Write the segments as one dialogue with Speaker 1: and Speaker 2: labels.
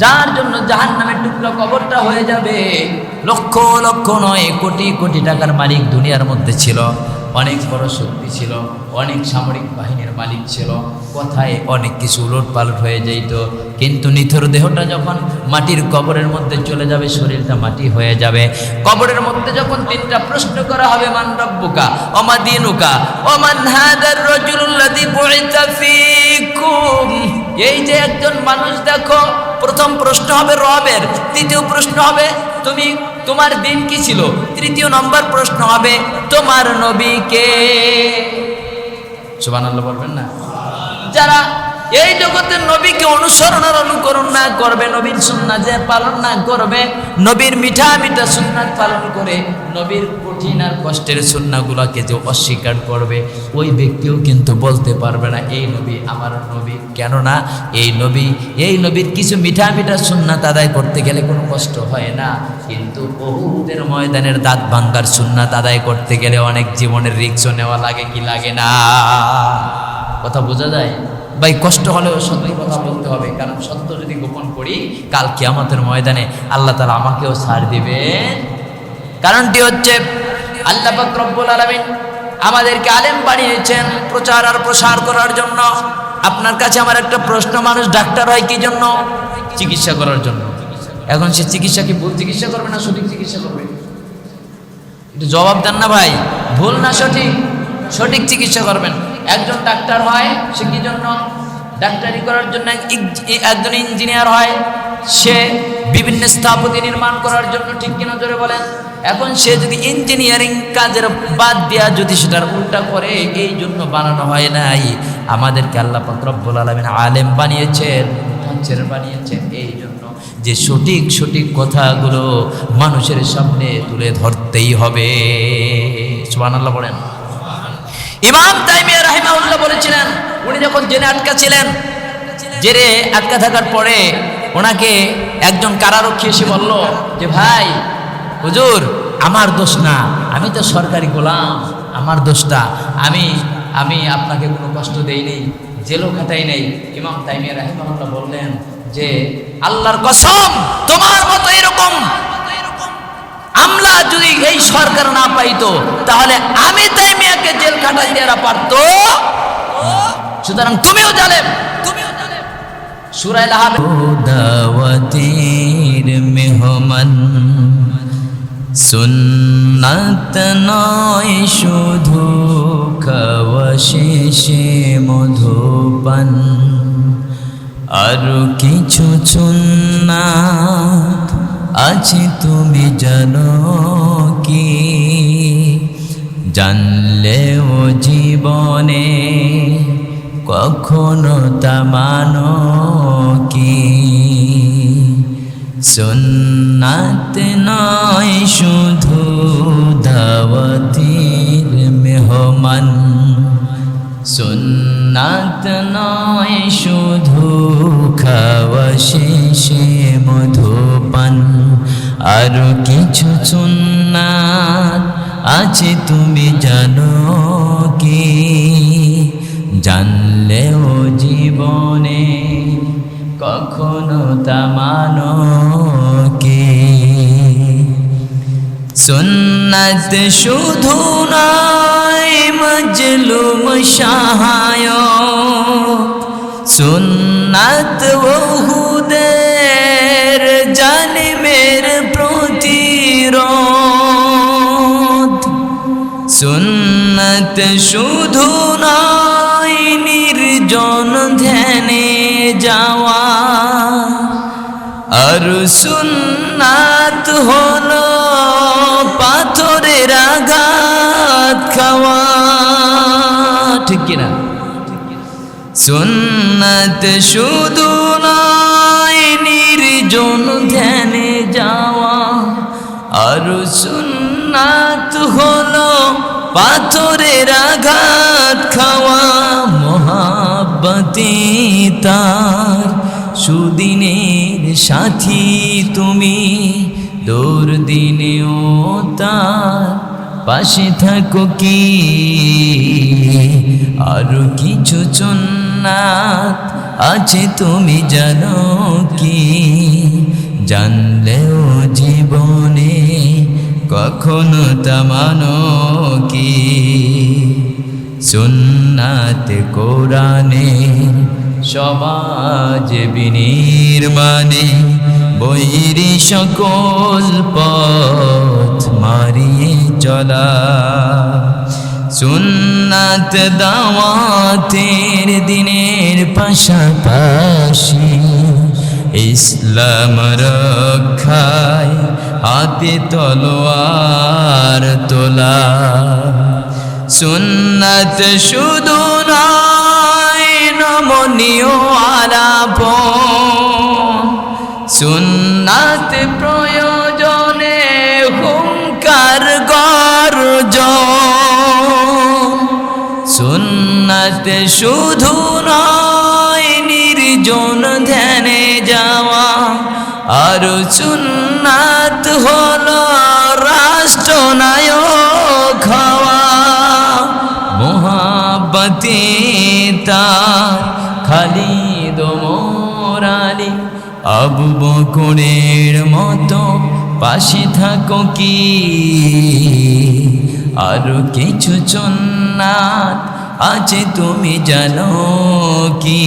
Speaker 1: যার জন্য জাহান্নামের টুকরা কবরটা হয়ে যাবে। লক্ষ লক্ষ নয় কোটি কোটি টাকার মালিক দুনিয়ার মধ্যে ছিল, অনেক বড় শক্তি ছিল, অনেক সামরিক বাহিনীর মালিক ছিল, কথায় অনেক কিছু উলটপালট হয়ে যেত। কিন্তু নিথর দেহটা যখন মাটির কবরের মধ্যে চলে যাবে, শরীরটা মাটি হয়ে যাবে, কবরের মধ্যে যখন তিনটা প্রশ্ন করা হবে, মান রব্বুকা ওমা দীনুকা ওমান হাদার রাজুলুল্লাযী বুইসা ফীকুম, এই যে একজন মানুষ দেখো, প্রথম প্রশ্ন হবে রবের, দ্বিতীয় প্রশ্ন হবে তুমি তোমার দিন কি ছিল, তৃতীয় নম্বর প্রশ্ন হবে তোমার নবী কে। সুবহানাল্লাহ বলবেন না? যারা এই জগতের নবীকে অনুসরণ আর অনুকরণ না করবে, নবীর সুন্নাত যে পালন না করবে, নবীর মিঠা মিঠা সুন্নাত পালন করে নবীর কঠিন আর কষ্টের সুন্নাহগুলোকে যে অস্বীকার করবে, ওই ব্যক্তিও কিন্তু বলতে পারবে না এই নবী আমার নবী। কেননা এই নবীর কিছু মিঠা মিঠা সুন্নাত আদায় করতে গেলে কোনো কষ্ট হয় না, কিন্তু উহুদের ময়দানের দাঁত ভাঙ্গার সুন্নাত আদায় করতে গেলে অনেক জীবনের রিস্কও নেওয়া লাগে, কি লাগে না? কথা বোঝা যায় ভাই? কষ্ট হলেও সত্যি কথা বলতে হবে, কারণ সত্য যদি গোপন করি, কাল কিয়ামতের ময়দানে আল্লাহ তাআলা আমাকেও ছাড় দিবেন। কারণটি হচ্ছে আল্লাহ পাক রব্বুল আলামিন আমাদেরকে আলেম বানিয়েছেন প্রচার আর প্রসার করার জন্য। আপনার কাছে আমার একটা প্রশ্ন, মানুষ ডাক্তার হয় কি জন্য? চিকিৎসা করার জন্য। এখন সে চিকিৎসা কি ভুল চিকিৎসা করবে না সঠিক চিকিৎসা করবে? একটু জবাব দেন না ভাই, ভুল না সঠিক? সঠিক চিকিৎসা করবেন। একজন ডাক্তার হয় সে কি জন্য? ডাক্তারি করার জন্য। একজন ইঞ্জিনিয়ার হয় সে বিভিন্ন স্থাপতি নির্মাণ করার জন্য, ঠিক কিনা জোরে বলেন? এখন সে যদি ইঞ্জিনিয়ারিং কাজের বাদ দেয়া যদি সেটার উল্টা করে, এই জন্য বানানো হয় নাই। আমাদেরকে আল্লাহ পাক রব্বুল আলামিন আলেম বানিয়েছেন, মুফাসসির বানিয়েছেন এই জন্য যে সঠিক সঠিক কথাগুলো মানুষের সামনে তুলে ধরতেই হবে। সুবহানাল্লাহ বলেন। ইমাম তাইমিয়া রাহিমাহুল্লাহ বলেছিলেন, উনি যখন জেলে আটকা ছিলেন, জেলে আটকা থাকার পরে ওনাকে একজন কারারক্ষী এসে বলল যে ভাই হুজুর, আমার দোষ না, আমি তো সরকারি গোলাম, আমার দোষটা, আমি আপনাকে কোনো কষ্ট দেই নেই, জেলও খাটাই নেই। ইমাম তাইমিয়া রাহিমাহুল্লাহ বললেন যে আল্লাহর কসম, তোমার মতো এরকম আমলা যদি এই সরকার না পাইতো, তাহলে আমি তাইমিয়াকে জেল খাটাই দেওয়া পারতো। সুতরাং তুমিও জালেম, তুমিও জালেম। সূরা আল-আহব দাওয়াতের মেহমান, সুন্নাত নয় শুধু খাওয়া শেষে মধুপান, আরো কিছু সুন্নাত আছে তুমি জানো কি? জানলেও জীবনে কখনো তা মানো কি? সুন্নাত নয় শুধু দাওয়াতের মেহমান, সুন্নাত নয় শুধু খাওয়া শেষে মধুপান, আরো কিছু সুন্নাত আছে তুমি জানো কি? জানলেও জীবনে কখনো তা মানো কি? সুন্নাত শুধু নয় মজলুম সহায়ক, সুন্নাত উহুদের জালিমের প্রতিরোধ, সুন্নাত শুধু নয় নির্জন ধ্যানে যাওয়া, আর সুন্নাত হলো পাথরের আঘাত খাওয়া, ঠিক কিনা? সুন্নাত শুধু নয় নির্জন ধ্যানে যাওয়া, আর সুন্নাত হলো পাথরের আঘাত খাওয়া। মহাব্বতে তার সুদিনের সাথী তুমি, দুর্দিনেও তার পাশে থাকো কি? আরো কিছু সুন্নাত আছে তুমি জানো কি? জানলেও জীবনে কখনো তা মানো কি সুন্নাত কোরআনে সমাজ বিনির্মাণে বৈরী সকল পথ মারিয়ে চলা সুন্নাত দাওয়াতের দিনের পাশাপাশি ইসলাম রক্ষায় হাতে তলোয়ার তোলা সুন্নাত শুধু নয় নমনীয় আলাপন সুন্নাত প্রয়োজনে হুঙ্কার গর্জন সুন্নাত শুধু নয় নির্জন ধ্যানে যাওয়া আর সুন্নাত হলো রাষ্ট্রনায়ক হওয়া মোহাব্বতে তার খালিদ ওমর আলী আবু বকরের মতো পাশে থাকো কি আরো কিছু সুন্নাত আছে তুমি জানো কি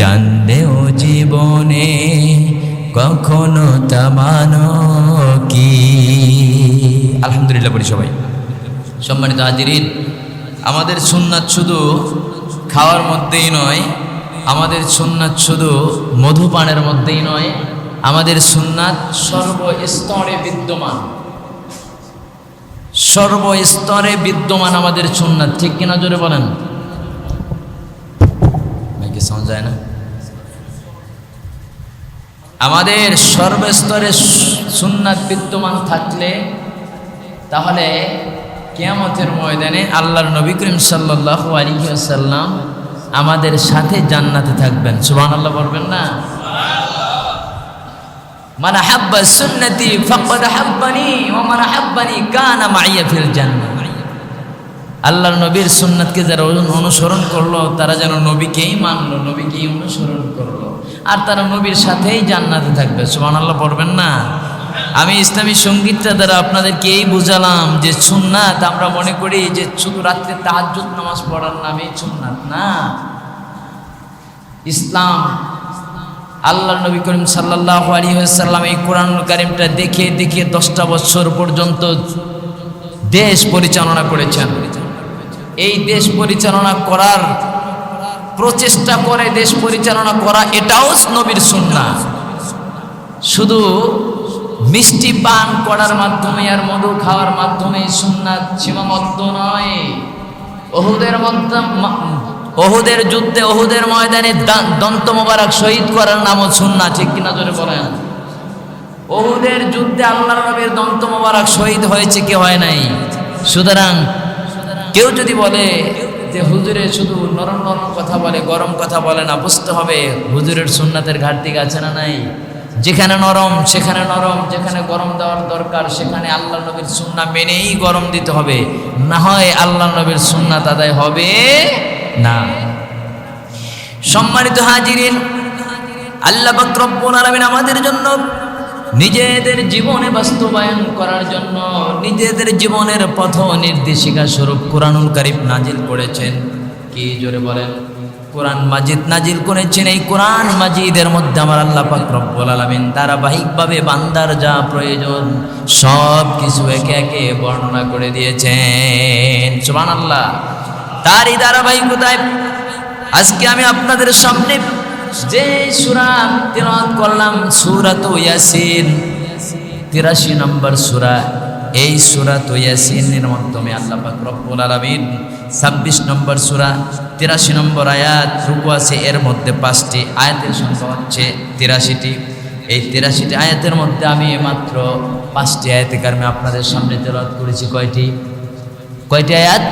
Speaker 1: জানলেও জীবনে কখনো তা মানো কি আলহামদুলিল্লাহ বলি সবাই সম্মানিত হাজিরিন আমাদের সুন্নাত শুধু খাওয়ার মধ্যেই নয় আমাদের সুন্নাত শুধু মধুপানের মধ্যেই নয় আমাদের সুন্নাত সর্বস্তরে বিদ্যমান সর্বস্তরে বিদ্যমান আমাদের সুন্নাত ঠিক কিনা জোরে বলেন নাকি শোনা যায় না আমাদের সর্বস্তরে সুন্নাত বিদ্যমান থাকলে তাহলে কিয়ামতের ময়দানে আল্লাহর নবী করিম সাল্লাল্লাহু আলাইহি ওয়াসাল্লাম আমাদের সাথে জান্নাতে থাকবেন সুবহানাল্লাহ বলবেন না মান আহাব্বা সুন্নতি ফাকাদ আহাব্বানি ওয়া মান আহাব্বানি কানা মাইয়া ফিল জান্নাহ আল্লাহর নবীর সুন্নাতকে যারা অনুসরণ করলো তারা যেন নবীকেই মানলো নবীকেই অনুসরণ করলো আর তারা নবীর সাথেই জান্নাতে থাকবে সুবহানাল্লাহ পড়বেন না আমি ইসলামী সঙ্গীতটা দ্বারা আপনাদেরকে এই বুঝালাম যে সুন্নাত আমরা মনে করি যে শুধু রাত্রে তাহাজ্জুদ নামাজ পড়ার নামই সুন্নাত না ইসলাম আল্লাহর নবী করিম সাল্লাল্লাহু আলাইহি ওয়াসাল্লাম এই কোরআনুল কারীমটা দেখে দেখে 10টা বছর পর্যন্ত দেশ পরিচালনা করেছেন এই দেশ পরিচালনা করার প্রচেষ্টা করে দেশ পরিচালনা করা এটাও নবীর সুন্নাত শুধু মিষ্টি পান করার মাধ্যমে আর মধু খাওয়ার মাধ্যমে সুন্নাত সীমাবদ্ধ নয় ওহুদের যুদ্ধে ওহুদের ময়দানে দন্ত মোবারক শহীদ করার নামও সুন্নাত ঠিক কিনা জোরে বলেন ওহুদের যুদ্ধে আল্লাহর নবীর দন্ত মোবারক শহীদ হয়েছে কি হয় নাই সুতরাং কেউ যদি বলে যে হুজুরে শুধু নরম নরম কথা বলে গরম কথা বলে না বুঝতে হবে হুজুরের সুন্নাতের ঘাটতি আছে না নাই যেখানে নরম সেখানে নরম যেখানে গরম দেওয়ার দরকার সেখানে আল্লাহ নবীর সুন্নাত মেনেই গরম দিতে হবে না হয় আল্লাহ নবীর সুন্নাত আদায় হবে না সম্মানিত হাজিরিন আল্লাহ পাক রব্বুল আলামিন আমাদের জন্য নিজেদের জীবনে বাস্তবায়ন করার জন্য নিজেদের জীবনের পথ নির্দেশিকা স্বরূপ কোরআনুল কারীম নাজিল করেছেন কি জোরে বলেন কোরআন মাজিদ নাজিল করেছেন এই কোরআন মাজিদের মধ্যে আমার আল্লাহ পাক রব্বুল আলামিন ধারাবাহিকভাবে বান্দার যা প্রয়োজন সব কিছু একে একে বর্ণনা করে দিয়েছেন সুবহানাল্লাহ তারই ধারাবাহিকতায় আজকে আমি আপনাদের সামনে যে সূরা তেলাওয়াত করলাম সূরাত ইয়াসিন 83 নম্বর সূরা এই সূরাত ইয়াসিনের মাধ্যমে আল্লাহ পাক রব্বুল আলামিন 26 নম্বর সূরা 83 নম্বর আয়াত রুকু আছে এর মধ্যে 5টি আয়াতের সংখ্যা হচ্ছে 83টি এই 83টি আয়াতের মধ্যে আমি মাত্র 5টি আয়াতে কারিমে আপনাদের সামনে তেলাওয়াত করেছি কয়টি আয়াত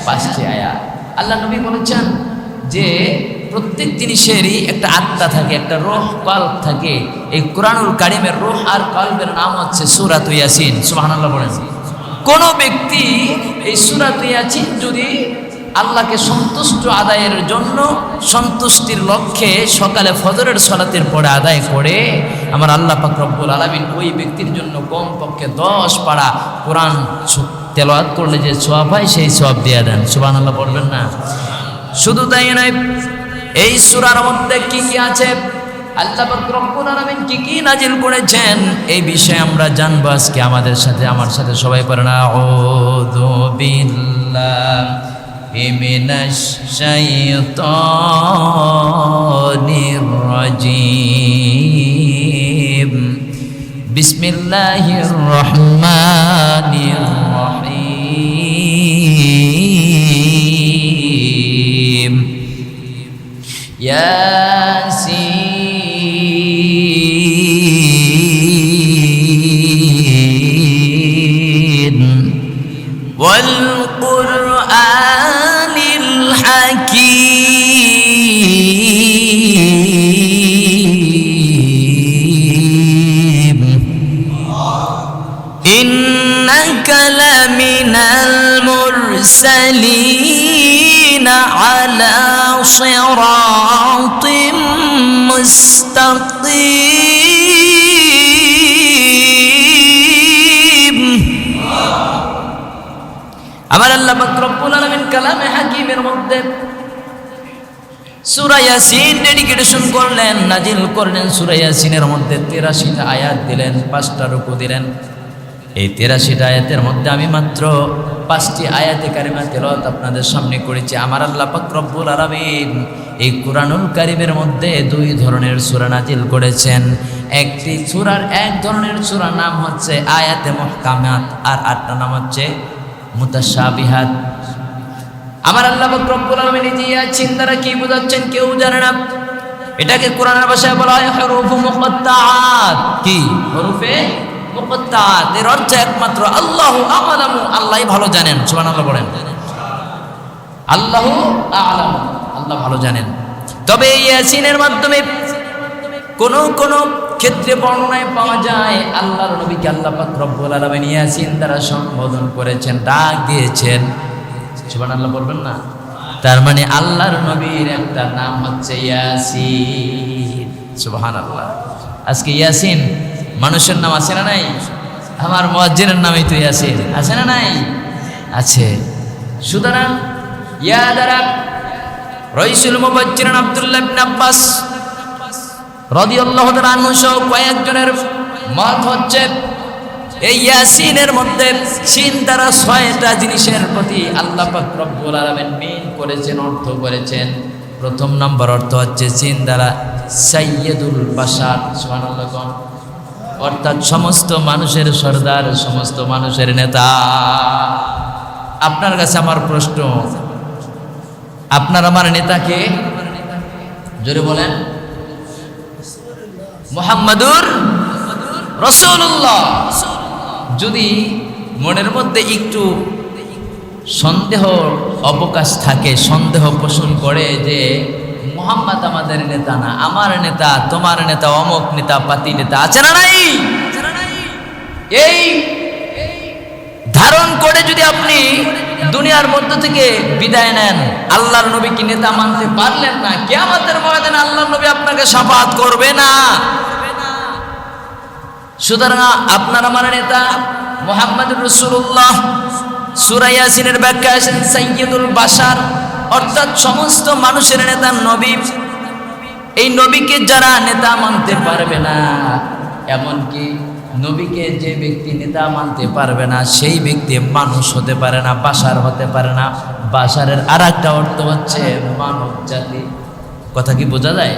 Speaker 1: 5টি আয়াত আল্লাহ নবী বলেছেন যে প্রত্যেক জিনিসেরই একটা আত্মা থাকে একটা রূহ কলব থাকে এই কোরআনুল কারীমের রূহ আর কলবের নাম হচ্ছে সূরাত ইয়াসিন সুবহানাল্লাহ বলেন কোন ব্যক্তি এই সূরাত ইয়াসিন যদি আল্লাহকে সন্তুষ্ট আদায়ের জন্য সন্তুষ্টির লক্ষ্যে সকালে ফজরের সালাতের পরে আদায় করে আমার আল্লাহ পাক রব্বুল আলামিন ওই ব্যক্তির জন্য কমপক্ষে 10 পারা কোরআন তেলাওয়াত করলে যে সওয়াব হয় সেই সওয়াব দিয়ে দেন। সুবহানাল্লাহ পড়বেন না? শুধু তাই নয়, এই সূরার মধ্যে কি কি আছে, আল্লাহ পাক রব্বুল আলামিন কি কি নাজিল করেছেন, এই বিষয়ে আমরা জানবো আজকে। আমাদের সাথে, আমার সাথে সবাই পড়েন, আউযু বিল্লাহি মিনাশ শাইতানির রাজিম। বিসমিল্লাহির রহমানির রহিম। ইয়াসিন ওয়াল কুরআনিল হাকীম। ইন্নাকা লামিনাল মুরসালিন আলা সিরাতিম মুস্তাকিম। আমার আল্লাহ পাক রব্বুল আলামিন কালামে হাকিমের মধ্যে সূরা ইয়াসিন ডেডিকেশন করলেন, নাজিল করলেন। সূরা ইয়াসিনের মধ্যে 83টা আয়াত দিলেন, 5টা রুকু দিলেন। এই 83টা আয়াতের মধ্যে আমি মাত্র 5টি আয়াতে কারিমা তেলাওয়াত আপনাদের সামনে করেছি। আমার আল্লাহ পাক রব্বুল আলামিন এই কুরআনুল কারীমের মধ্যে 2 ধরনের সূরা নাজিল করেছেন। একটি সূরার এক ধরনের সূরার নাম হচ্ছে আয়াতে মুহকামাত, আর আরেকটা নাম হচ্ছে মুতাশাবিহাত। আমার আল্লাহ পাক রব্বুল আলামিন এই ইয়াসিন দ্বারা কি বোঝাচ্ছেন কেউ জানে না। এটাকে কোরআনের ভাষায় বলা হয় হুরুফে মুকাত্তাআত। কি হুরুফে মুকাত্তাআত? এর অর্থ একমাত্র আল্লাহু আ'লামু, আল্লাহই ভালো জানেন। সুবহানাল্লাহ বলেন। আল্লাহু আ'লামু, আল্লাহ ভালো জানেন। তবে এই ইয়াসিনের মাধ্যমে কোন কোন ক্ষেত্রে বর্ণনায় পাওয়া যায় আল্লাহর নবীকে আল্লাহ পাক রব্বুল আলামিন ইয়াসিন দ্বারা সম্বোধন করেছেন, ডাক দিয়েছেন। সুবহানাল্লাহ বলবেন না? তার মানে আল্লাহর নবীর একটা নাম হচ্ছে ইয়াসিন। সুবহানাল্লাহ। আজকে ইয়াসিন মানুষের নাম আছে না নাই? আমার মুয়াজ্জিনের নামই তো ইয়াসিন, আছে না নাই? আছে। সুতরাং ইয়া দ্বারা রাইসুল মুবাজ্জিরিন আব্দুল্লাহ ইবনে আব্বাস রাদিয়াল্লাহু তাআলা আনহু সহ কয়েকজনের মত হচ্ছে এই ইয়াসিনের মধ্যে সিন দ্বারা 6টা জিনিসের প্রতি আল্লাহ পাক রব্বুল আলামিন মিন করেছেন, অর্থ করেছেন। প্রথম নম্বর অর্থ হচ্ছে সিন দ্বারা সাইয়্যিদুল বাশার। সুবহানাল্লাহ। অর্থাৎ সমস্ত মানুষের সরদার, সমস্ত মানুষের নেতা। আপনার কাছে আমার প্রশ্ন, আপনার আমার নেতাকে জোরে বলেন। মুহাম্মাদুর রাসূলুল্লাহ। যদি মনের মধ্যে একটু সন্দেহ অবকাশ থাকে, সন্দেহ পোষণ করে যে মুহাম্মদ আমাদের নেতা না, আমার নেতা, তোমার নেতা, অমুক নেতা, পাতি নেতা, আছে না নাই? এই ধারণ করে যদি আপনি দুনিয়ার মধ্য থেকে বিদায় নেন, আল্লাহর নবীকে নেতা মানতে পারলেন না, কিয়ামতের ময়দানে আল্লাহর নবী আপনাকে শাফাআত করবে না। সুতরাং আপনার আমার নেতা মুহাম্মদুর রাসূলুল্লাহ। সূরা ইয়াসিনের ব্যাখ্যা আছেন সাইয়্যিদুল বাশার, অর্থাৎ সমস্ত মানুষের নেতা নবী। এই নবীকে যারা নেতা মানতে পারবে না, এমনকি নবীকে যে ব্যক্তি নেতা মানতে পারবে না সেই ব্যক্তি মানুষ হতে পারে না, বাশার হতে পারে না। বাশারের আর একটা অর্থ হচ্ছে মানব জাতি। কথা কি বোঝা যায়?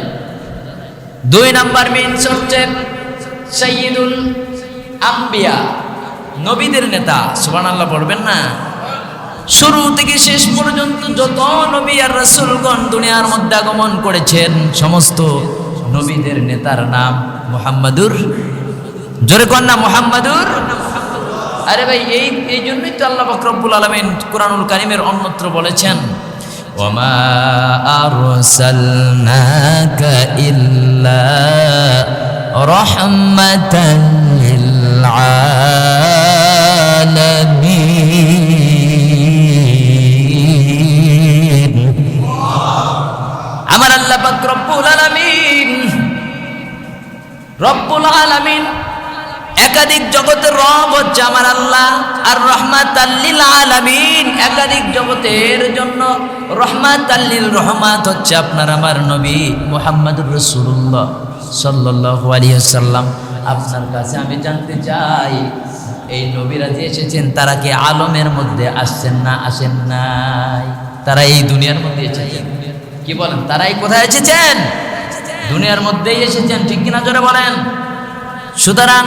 Speaker 1: 2 নাম্বার মিনস হচ্ছে সাইয়্যিদুল আম্বিয়া, নবীদের নেতা। সুবহানাল্লাহ পড়বেন না? শুরু থেকে শেষ পর্যন্ত যত নবী আর রাসূলগণ দুনিয়ার মধ্যে আগমন করেছেন, সমস্ত নবীদের নেতার নাম মুহাম্মাদুর। জোরে কোন না মুহাম্মাদুর? আরে ভাই, এই জন্যই তো আল্লাহ পাক রব্বুল আলামিন কুরআনুল কারীমের অন্যত্র বলেছেন, ওয়ামা আরসালনাকা ইল্লা রাহমাতান লিল আলামিন। রব্বুল আলামিন, একাধিক জগতের রব হচ্ছে আমার আল্লাহ। আর রহমাতাল লিল আলামিন, একাধিক জগতের জন্য রহমাতাল লিল রহমাত হচ্ছে আপনার আমার নবী মুহাম্মদুর রাসূলুল্লাহ সাল্লাল্লাহু আলাইহি ওয়াসাল্লাম। আপনার কাছে আমি জানতে চাই, এই নবীরা যে এসেছেন তারা কি আলমের মধ্যে আসছেন না আসেন নাই? তারা এই দুনিয়ার মধ্যে এসেছেন। কি বলেন, তারাই কোথায় এসেছেন? দুনিয়ার মধ্যেই এসেছেন, ঠিক কিনা জোরে বলেন। সুতরাং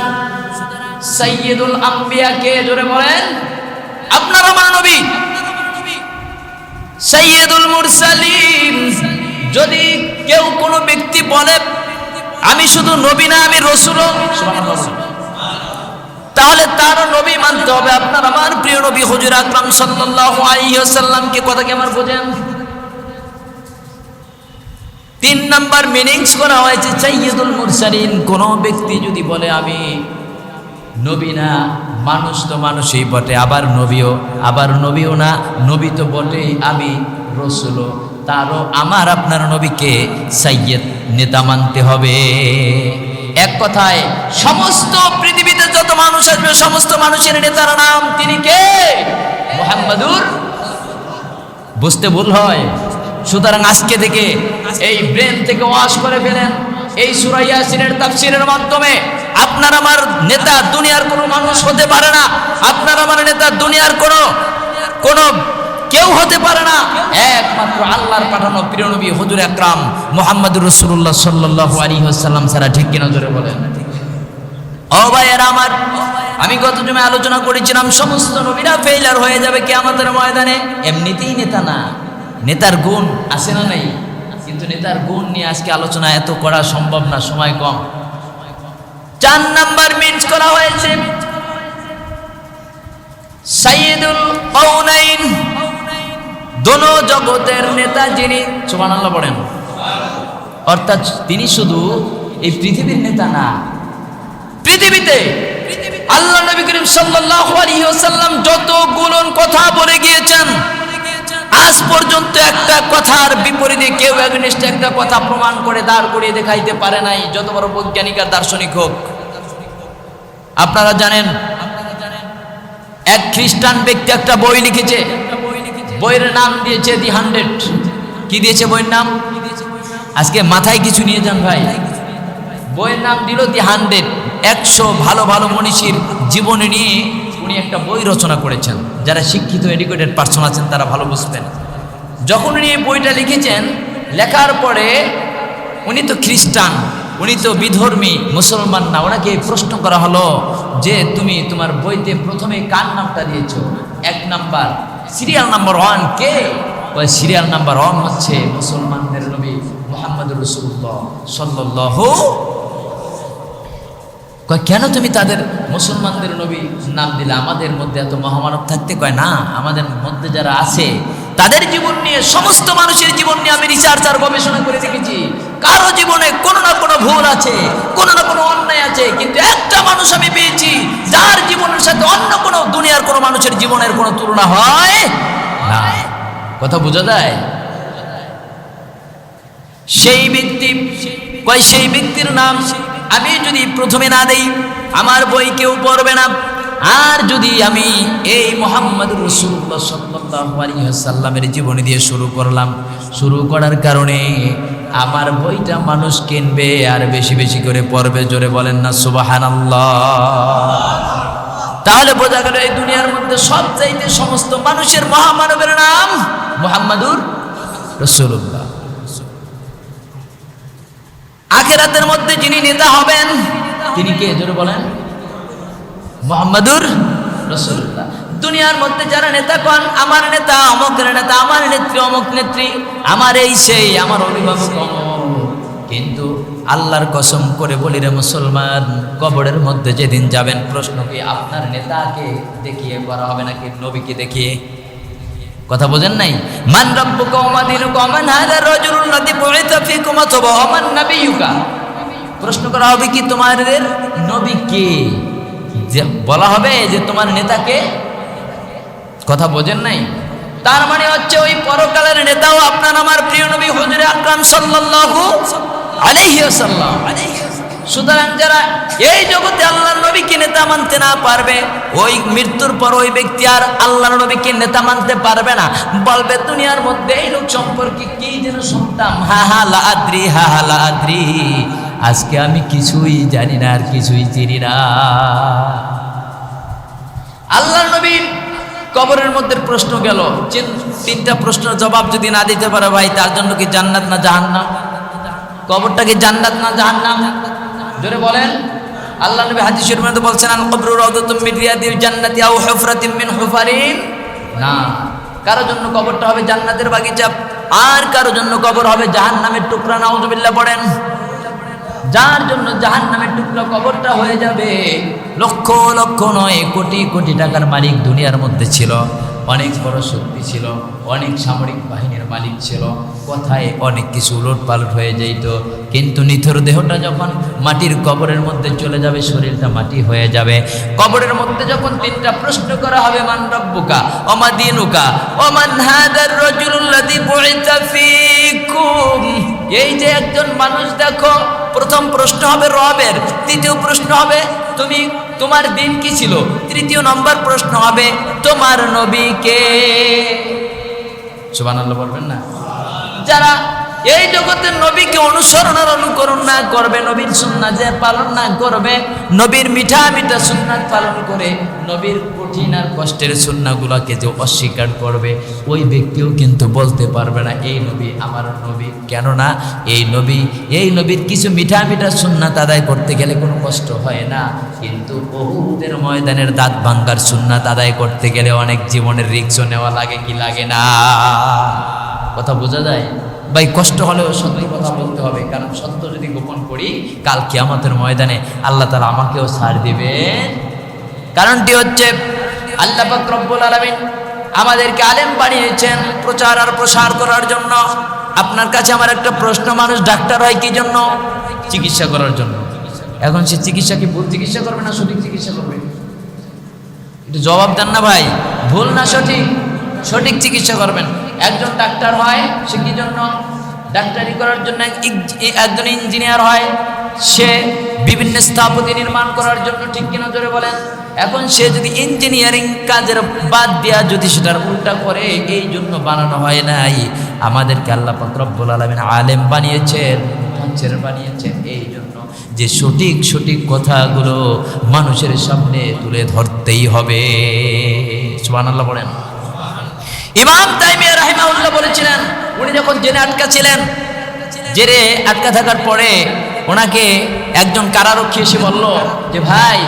Speaker 1: সাইয়্যিদুল আম্বিয়া কে? জোরে বলেন। আপনার আমার নবী সাইয়্যিদুল মুরসালিন। যদি কেউ কোনো ব্যক্তি বলে আমি শুধু নবী না, আমি রাসূলও, সুবহানাল্লাহ, তাহলে তার নবী মানতে হবে। আপনার আমার প্রিয় নবী হুজুর আকরাম সাল্লাল্লাহু আলাইহি ওয়াসাল্লামকে। কথা কি আমার বোঝেন? 3 নাম্বার মিনিংস করা হয়েছে সাইয়্যিদুল মুরসালিন। কোন ব্যক্তি যদি বলে আমি নবী না, মানুষ তো মানুষই বটে, আবার নবীও না, নবী তো বটেই, আমি রাসূলও, তারও আমার আপনার নবীকে সাইয়্যিদ নেতা মানতে হবে। এক কথায় সমস্ত পৃথিবীতে যত মানুষ আসবে সমস্ত মানুষের নেতার নাম তিনি কে? মুহাম্মাদুর। বুঝতে ভুল হয়। সুতরাং আজকে থেকে এই ব্রেন থেকে ওয়াশ করে ফেলেন। এই সূরা ইয়াসিনের তাফসীরের মাধ্যমে আপনার আমার নেতা দুনিয়ার কোনো মানুষ হতে পারে না। আপনার আমার নেতা দুনিয়ার কোনো কেউ হতে পারে না, একমাত্র আল্লাহর পাঠানো প্রিয় নবী হুজুর আকরাম মুহাম্মদুর রাসূলুল্লাহ সাল্লাল্লাহু আলাইহি ওয়াসাল্লাম ছাড়া। ঠিক কিনা জোরে বলেন। ও ভাইয়েরা আমার, আমি গত জুমে আলোচনা করেছিলাম সমস্ত নবীরা ফেইলার হয়ে যাবে কিয়ামতের ময়দানে। এমনিতেই নেতা না, নেতার গুণ আছে না নাই? কিন্তু নেতার গুণ নিয়ে আজকে আলোচনা এত করা সম্ভব না, সময় কম। 4 নাম্বার মিন্স করা হয়েছে সাইয়্যিদুল কাউনাইন, দোনো জগতের নেতা যিনি, সুবহানাল্লাহ বলেন। অর্থাৎ তিনি শুধু এই পৃথিবীর নেতা না, পৃথিবীতে আল্লাহ নবী করিম সাল্লাল্লাহু আলাইহি ওয়াসাল্লাম যতগুলো কথা বলে গিয়েছেন, আজ পর্যন্ত একটা কথার বিপরীতে কেউ এগেইনস্ট একটা কথা প্রমাণ করে দাঁড় করিয়ে দেখাইতে পারে নাই, যত বড় বৈজ্ঞানিক আর দার্শনিক হোক। আপনারা জানেন এক খ্রিস্টান ব্যক্তি একটা বই লিখেছে, বইয়ের নাম দিয়েছে দি 100। কি দিয়েছে বইয়ের নাম? আজকে মাথায় কিছু নিয়ে যান ভাই। বইয়ের নাম দিল দি 100। 100 ভালো ভালো মনীষীর জীবনী নিয়ে উনি একটা বই রচনা করেছেন। যারা শিক্ষিত এডুকেটেড পার্সন আছেন তারা ভালো বুঝবেন। যখন উনি এই বইটা লিখেছেন, লেখার পরে উনি তো খ্রিস্টান, উনি তো বিধর্মী, মুসলমান না। ওনাকে প্রশ্ন করা হলো যে তুমি তোমার বইতে প্রথমে কার নামটা দিয়েছো? 1 নাম্বার সিরিয়াল নাম্বার 1 কে? সিরিয়াল নাম্বার 1 হচ্ছে মুসলমানদের নবী মুহাম্মদুর রাসূলুল্লাহ সাল্লাল্লাহু। কেন তুমি তাদের মুসলমানদের নবী নাম দিলে? আমাদের মধ্যে এত মহামানব থাকতে? কয় না, আমাদের মধ্যে যারা আছে তাদের জীবন নিয়ে, সমস্ত মানুষের জীবন নিয়ে আমি রিসার্চ আর গবেষণা করে দেখেছি। কারো জীবনে কোনো না কোনো ভুল আছে, কোনো না কোনো অন্যায় আছে, কিন্তু একটা মানুষ আমি পেয়েছি যার জীবনের সাথে অন্য কোনো দুনিয়ার কোনো মানুষের জীবনের কোনো তুলনা হয় না। কথা বোঝা যায়? সেই ব্যক্তি কয়, সেই ব্যক্তির নাম আমি যদি প্রথমে না দেই আমার বই কেউ পড়বে না। আর যদি আমি এই মুহাম্মদুর রাসূলুল্লাহ সাল্লাল্লাহু আলাইহি ওয়াসাল্লামের জীবনী দিয়ে শুরু করার কারণে আমার বইটা মানুষ কিনবে আর বেশি বেশি করে পড়বে। জোরে বলেন না সুবহানাল্লাহ। তাহলে বোঝা গেল এই দুনিয়ার মধ্যে সবচাইতে সমস্ত মানুষের মহামানবের নাম মুহাম্মদুর রাসূলুল্লাহ। আখিরাতের মধ্যে যিনি নেতা হবেন তিনি কে? জোরে বলেন। মুহাম্মদুর রাসূলুল্লাহ। দুনিয়ার মধ্যে যারা নেতা কোন, আমার নেতা অমুকের নেতা, আমার নেত্রী অমুক নেত্রী, আমার এই সেই, আমার অভিভাবক অমুক, কিন্তু আল্লাহর কসম করে বলি রে মুসলমান, কবরের মধ্যে যেদিন যাবেন প্রশ্ন কি আপনার নেতাকে দেখিয়ে করা হবে নাকি নবীকে দেখিয়ে? কথা বোঝেন নাই? মান রাব্বুকা ওয়া মা দীনুকা ওয়া মান হাযা রাজুলুল লাযী বুইসা ফীকুম ওয়া মান নাবিয়্যুকা। প্রশ্ন করা হবে কি তোমাদের নবী কে? যে বলা হবে যে তোমার নেতাকে। কথা বোঝেন নাই? তার মানে হচ্ছে ওই পরকালের নেতাও আপনার আমার প্রিয় নবী হুজুর আকরাম সাল্লাল্লাহু আলাইহি ওয়াসাল্লাম। সুতরাং যারা এই জগতে আল্লাহর নবীকে নেতা মানতে না পারবে, ওই মৃত্যুর পর ওই ব্যক্তি আর আল্লাহর নবীকে নেতা মানতে পারবে না, বলবে দুনিয়ার মধ্যে এই লোক সম্পর্কে কি যেন শুনতাম, হা হা লা আদ্রি, হা হা লা আদ্রি, আজকে আমি কিছুই জানি না আর কিছুই চিনি না। আল্লাহর নবীর কবরের মধ্যে প্রশ্ন গেল, তিনটা প্রশ্নের জবাব যদি না দিতে পারে ভাই, তার জন্য কি জান্নাত না জাহান্নাম? কবরটা কি জান্নাত না জাহান্নাম? জোরে বলেন। আল্লাহ নবী হাদিস শরীফের মধ্যে বলছেন, আল কবরু রাউদাতুম মিন রিয়াদিল জান্নাতি আও হুফরাতুম মিন হুফারিন না। কারো জন্য কবরটা হবে জান্নাতের বাগিচা, আর কারো জন্য কবর হবে জাহান্নামের টুকরা। নাউযুবিল্লাহ পড়েন। যার জন্য জাহান্নামের টুকরা কবরটা হয়ে যাবে, লক্ষ লক্ষ নয় কোটি কোটি টাকার মালিক দুনিয়ার মধ্যে ছিল, অনেক বড় শক্তি ছিল, অনেক সামরিক বাহিনীর মালিক ছিল, কথায় অনেক কিছু উলটপালট হয়ে যেত, কিন্তু নিথর দেহটা যখন মাটির কবরের মধ্যে চলে যাবে, শরীরটা মাটি হয়ে যাবে, কবরের মধ্যে যখন তিনটা প্রশ্ন করা হবে, মান রব্বুকা ওমা দীনুকা ওমান হাদার রাজুলুল্লাযী বুইসা ফীকুম, এই যে একজন মানুষ দেখো, প্রথম প্রশ্ন হবে রবের, দ্বিতীয় প্রশ্ন হবে তুমি তোমার দিন কি ছিল, তৃতীয় নম্বর প্রশ্ন হবে তোমার নবী কে। সুবহানাল্লাহ বলবেন না? যারা এই জগতের নবীকে অনুসরণ আর অনুকরণ না করবে, নবীর সুন্নাত যে পালন না করবে, নবীর মিঠা মিঠা সুন্নাত পালন করে নবীর কঠিন আর কষ্টের সুন্নাহগুলোকে যে অস্বীকার করবে, ওই ব্যক্তিও কিন্তু বলতে পারবে না এই নবী আমার নবী। কেননা এই নবীর কিছু মিঠা মিঠা সুন্নাত আদায় করতে গেলে কোনো কষ্ট হয় না, কিন্তু উহুদের ময়দানের দাঁত ভাঙ্গার সুন্নাত আদায় করতে গেলে অনেক জীবনের রিস্কও নেওয়া লাগে, কি লাগে না? কথা বোঝা যায় ভাই? কষ্ট হলেও সত্যি কথা বলতে হবে, কারণ সত্য যদি গোপন করি, কাল কিয়ামতের ময়দানে আল্লাহ তাআলা আমাকেও ছাড় দিবেন। কারণটি হচ্ছে আল্লাহ পাক রব্বুল আলামিন আমাদেরকে আলেম বানিয়েছেন প্রচার আর প্রসার করার জন্য। আপনার কাছে আমার একটা প্রশ্ন, মানুষ ডাক্তার হয় কি জন্য? চিকিৎসা করার জন্য। এখন সে চিকিৎসা কি ভুল চিকিৎসা করবে না সঠিক চিকিৎসা করবে? একটু জবাব দেন না ভাই, ভুল না সঠিক? সঠিক চিকিৎসা করবেন। একজন ডাক্তার হয় সে কি জন্য? ডাক্তারি করার জন্য। একজন ইঞ্জিনিয়ার হয় সে বিভিন্ন স্থাপতি নির্মাণ করার জন্য, ঠিক কিনা জোরে বলেন? এখন সে যদি ইঞ্জিনিয়ারিং কাজের বাদ দেয়া যদি সেটার উল্টা করে, এই জন্য বানানো হয় নাই। আমাদেরকে আল্লাহ পাক রব্বুল আলামিন আলেম বানিয়েছেন, মুফাসসির বানিয়েছেন এই জন্য যে সঠিক সঠিক কথাগুলো মানুষের সামনে তুলে ধরতেই হবে। সুবহানাল্লাহ বলেন। ইমাম তাইমিয়া রাহিমাহুল্লাহ বলেছিলেন, উনি যখন জেলে আটকা ছিলেন, জেলে আটকা থাকার পরে ওনাকে একজন কারারক্ষী এসে বলল যে, ভাই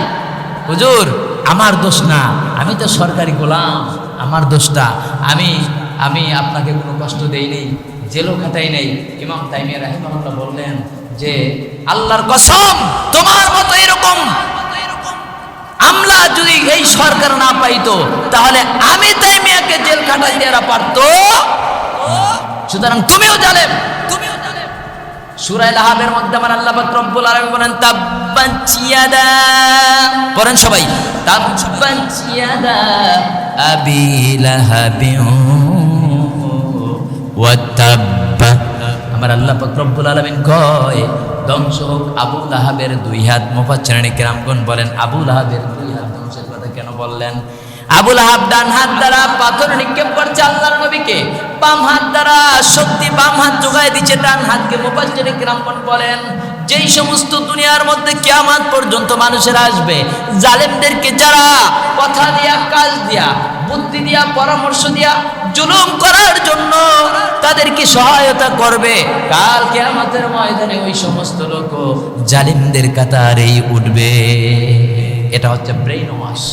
Speaker 1: হুজুর আমার দোষ না, আমি তো সরকারি গোলাম, আমার দোষটা, আমি আপনাকে কোনো কষ্ট দেইনি, জেলও খাটাই নাই। ইমাম তাইমিয়া রাহিমাহুল্লাহ বললেন যে, আল্লাহর কসম, তোমার মতো এরকম আমলা যদি এই সরকার না পাইতো, তাহলে আমি তাইমিয়াকে জেল খাটাই দেওয়া পারতো। সুতরাং তুমিও জালেম। সূরা লাহাবের মধ্যে আমার আল্লাহ পাক রব্বুল আলামিন বলেন, তাব্বাত ইয়াদা, পড়েন সবাই, তাব্বাত ইয়াদা আবি লাহাবিন ওয়া তাব্বা। আমার আল্লাহ পাক রব্বুল আলামিন কয়, ধ্বংস হোক আবু লাহাবের দুই হাত। মুফাসসিরিন কিরামগণ বলেন, আবু লাহাবের দুই হাত ধ্বংসের কথা কেন বললেন? আবু লাহাব ডান হাত দ্বারা পাথর নিক্ষেপ করছে আল্লাহর নবীকে, বাম হাত দ্বারা শক্তি, বাম হাত যোগায় দিচ্ছে ডান হাতকে। মুফাসসিরিন কিরামগণ বলেন, যেই সমস্ত দুনিয়ার মধ্যে কিয়ামত পর্যন্ত মানুষের আসবে, জালেমদেরকে যারা কথা দিয়া, কাজ দিয়া, বুদ্ধি দিয়া, পরামর্শ দিয়া জুলুম করার জন্য তাদেরকে সহায়তা করবে, কাল কিয়ামতের ময়দানে ওই সমস্ত লোক জালিমদের কাতারেই উঠবে। এটা হচ্ছে ব্রেইন ওয়াশ।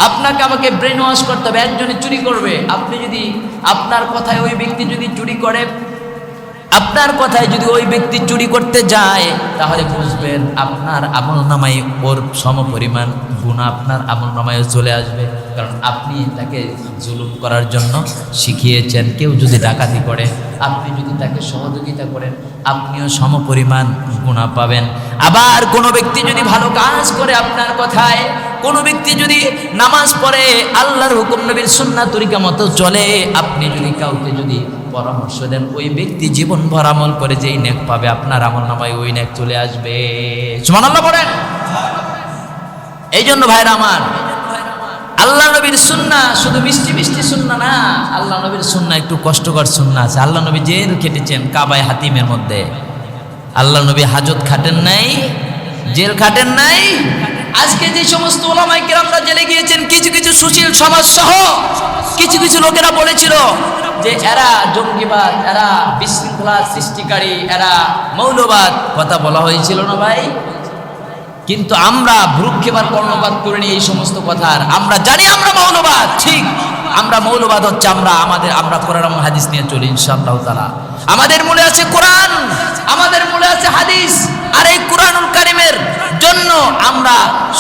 Speaker 1: আপনাকে আমাকে ব্রেন ওয়াশ করতে হবে। একজনে চুরি করবে, আপনি যদি আপনার কথায় ওই ব্যক্তি যদি চুরি করে, আপনার কথায় যদি ওই ব্যক্তি চুরি করতে যায়, তাহলে বুঝবেন আপনার আমলনামায় ওর সমপরিমাণ গুনাহ আপনার আমলনামায় চলে আসবে, কারণ আপনি তাকে জুলুম করার জন্য শিখিয়েছেন। কেউ যদি ডাকাতি করে, আপনি যদি তাকে সহযোগিতা করেন, আপনিও সমপরিমাণ গুনাহ পাবেন। আবার কোনো ব্যক্তি যদি ভালো কাজ করে আপনার কথায়, কোনো ব্যক্তি যদি নামাজ পড়ে, আল্লাহর হুকুম নবীর সুন্নাহ তরিকা মতো চলে, আপনি যদি কাউকে যদি পরামর্শ দেন, ওই ব্যক্তি জীবন ভর আমল করে যেই নেক পাবে আপনার আমল নামায় ওই নেক চলে আসবে। সুবহানাল্লাহ বলেন। এই জন্য ভাইরা আমার, আল্লাহ নবীর সুন্নাহ শুধু মিষ্টি মিষ্টি সুন্নাহ না, আল্লাহ নবীর সুন্নাহ একটু কষ্টকর সুন্নাহ আছে। আল্লাহ নবী জেল খেটেছেন কাবায় হাতিমের মধ্যে। আল্লাহ নবী হাজত খাটেন নাই, জেল খাটেন নাই। আজকে যে সমস্ত ওলামায়ে কেরামরা জেলে গিয়েছেন, কিছু কিছু সুশীল সমাজ সহ কিছু কিছু লোকেরা বলেছিল যে এরা জঙ্গিবাদ, এরা বিশৃঙ্খলা সৃষ্টিকারী, এরা মৌলবাদ, কথা বলা হয়েছিল না ভাই? কিন্তু আমরা ভ্রুক্ষেপের কর্ণপাত করিনি এই সমস্ত কথার। আমরা জানি আমরা মৌলবাদ, ঠিক আমরা মৌলবাদ হচ্ছে আমরা কোরআন হাদিস নিয়ে চলি ইনশাআল্লাহ তাআলা। আমাদের মূলে আছে কোরআন, আমাদের মূলে আছে হাদিস। আর এই কোরআনুল কারীমের জন্য আমরা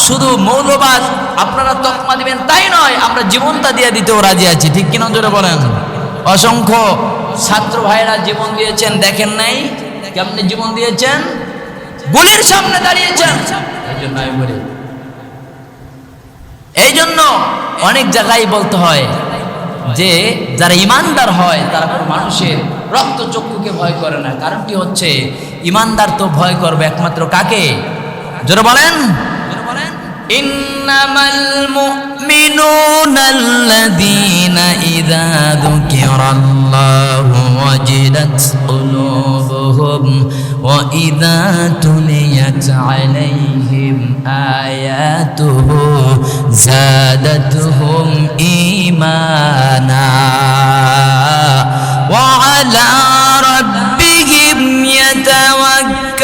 Speaker 1: শুধু মৌলবাদ আপনারা তকমা দিবেন তাই নয়, আমরা জীবনটা দিয়ে দিতেও রাজি আছি, ঠিক কিনা জোরে বলেন। অসংখ্য ছাত্র ভাইরা জীবন দিয়েছেন, দেখেন নাই কেমনি জীবন দিয়েছেন? গুলির সামনে দাঁড়িয়েছেন। এই জন্য অনেক জায়গায় বলতে হয় যে যারা ইমানদার হয় তারা কোনো মানুষের রক্ত চক্ষুকে ভয় করে না। কারণটি হচ্ছে ইমানদার তো ভয় করবে একমাত্র কাকে? জোরে বলেন। ইন্নামাল মুমিনুনা আল্লাযীনা ইযা যুকিরাল্লাহু ওয়াজিলাত কুলুবুহুম ওয়া ইযা তুলিয়াত আলাইহিম আয়াতুহু যাদাতুহুম ঈমানা ওয়া আলা রাব্বিহিম ইয়াতাওয়াক্কালুন।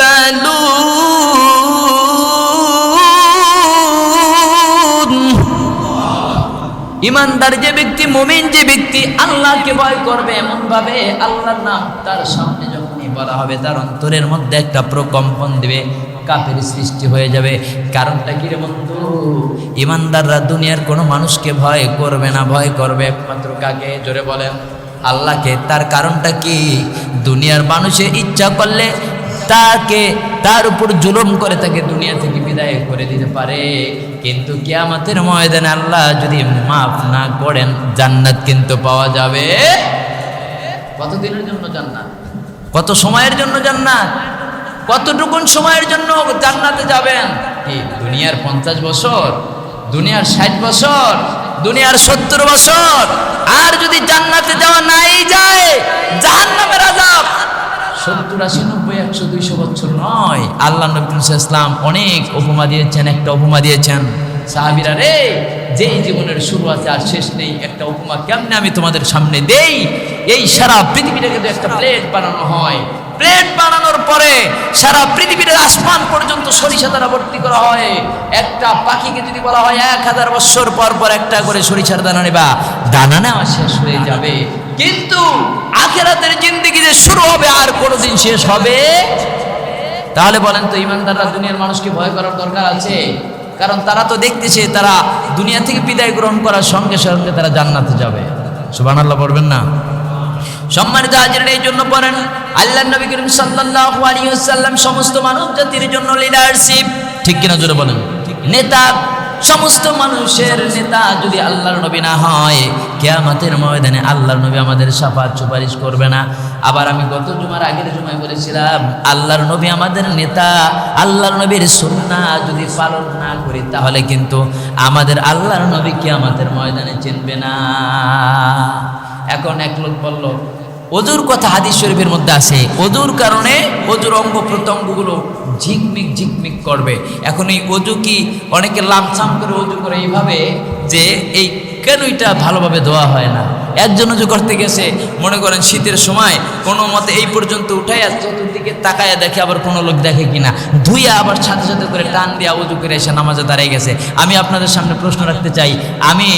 Speaker 1: ইমানদার যে ব্যক্তি, মুমিন যে ব্যক্তি আল্লাহকে ভয় করবে, এমন ভাবে আল্লাহর নাম তার সামনে যখনই বলা হবে তার অন্তরের মধ্যে একটা প্রকম্পন দিবে, কাফের সৃষ্টি হয়ে যাবে। কারণটা কি রে বন্ধু? ইমানদাররা দুনিয়ার কোনো মানুষকে ভয় করবে না, ভয় করবে একমাত্র কাকে? জোরে বলেন, আল্লাহকে। তার কারণটা কি? দুনিয়ার মানুষের ইচ্ছা করলে তার উপর জুলুম করে তাকে দুনিয়া থেকে বিদায় করে দিতে পারে, কিন্তু কিয়ামতের ময়দানে আল্লাহ যদি মাফ না করেন জান্নাত কিন্তু পাওয়া যাবে। কতদিনের জন্য জান্নাত? কত সময়ের জন্য জান্নাত? কতটুকুন সময়ের জন্য জান্নাতে যাবেন? কি দুনিয়ার 50 বছর, দুনিয়ার 60 বছর, দুনিয়ার 70 বছর? আর যদি জান্নাতে যাওয়া নাই যায়, জাহান্নামের আযাব 70, 80, 90, 100, 200 বছর নয়। আল্লাহ নবী ইসলাম অনেক উপমা দিয়েছেন। একটা উপমা দিয়েছেন, সাহাবীরা রে, যেই জীবনের শুরু আছে আর শেষ নেই, একটা উপমা কেমনে আমি তোমাদের সামনে দেই। এই সারা পৃথিবীটাকে তো একটা প্লেট বানানো হয়, প্লেট বানানোর পরে সারা পৃথিবীর আসমান পর্যন্ত সরিষা দ্বারা ভর্তি করা হয়। একটা পাখিকে যদি বলা হয় 1000 বছর পর পর একটা করে সরিষার দানা নেবা, দানা নেওয়া শেষ হয়ে যাবে। কিন্তু আখিরাতের জিন্দেগি যে শুরু হবে আর কোনোদিন শেষ হবে? তাহলে বলেন তো ইমানদাররা দুনিয়ার মানুষকে ভয় করার দরকার আছে? কারণ তারা তো দেখতেছে তারা দুনিয়া থেকে বিদায় গ্রহণ করার সঙ্গে সঙ্গে তারা জান্নাতে যাবে। সুবহানাল্লাহ পড়বেন না? সম্মানিত হাজিরিন, এই জন্য পড়েন আল্লাহর নবী করিম সাল্লাল্লাহু আলাইহি ওয়াসাল্লাম সমস্ত মানব জাতির জন্য লিডারশিপ, ঠিক কিনা জোরে বলেন? নেতা, সমস্ত মানুষের নেতা যদি আল্লাহর নবী না হয়, কিয়ামতের ময়দানে আল্লাহর নবী আমাদের শাফাত সুপারিশ করবে না। আবার আমি গত জুমার আগের জুমায় বলেছিলাম, আল্লাহর নবী আমাদের নেতা। আল্লাহর নবীর সুন্নাহ যদি পালন না করি তাহলে কিন্তু আমাদের আল্লাহর নবী কিয়ামতের ময়দানে চিনবে না। এখন এক লোক বলল ওযুর কথা হাদিস শরীফের মধ্যে আছে, ওযুর কারণে ওযুর অঙ্গ প্রত্যঙ্গগুলো ঝিকমিক ঝিকমিক করবে। এখন এই ওযু কি অনেকে লামসাম করে ওযু করে এইভাবে যে এই কেন এটা ভালোভাবে ধোয়া হয় না। একজন ওযু করতে গেছে, মনে করেন শীতের সময়, কোনো মতে এই পর্যন্ত উঠাই আর চতুর্দিকে তাকায় দেখে আবার কোনো লোক দেখে কিনা, ধুইয়া আবার সাথে সাথে করে টান দিয়া ওযু করে এসে নামাজে দাঁড়িয়ে গেছে। আমি আপনাদের সামনে প্রশ্ন রাখতে চাই, আমি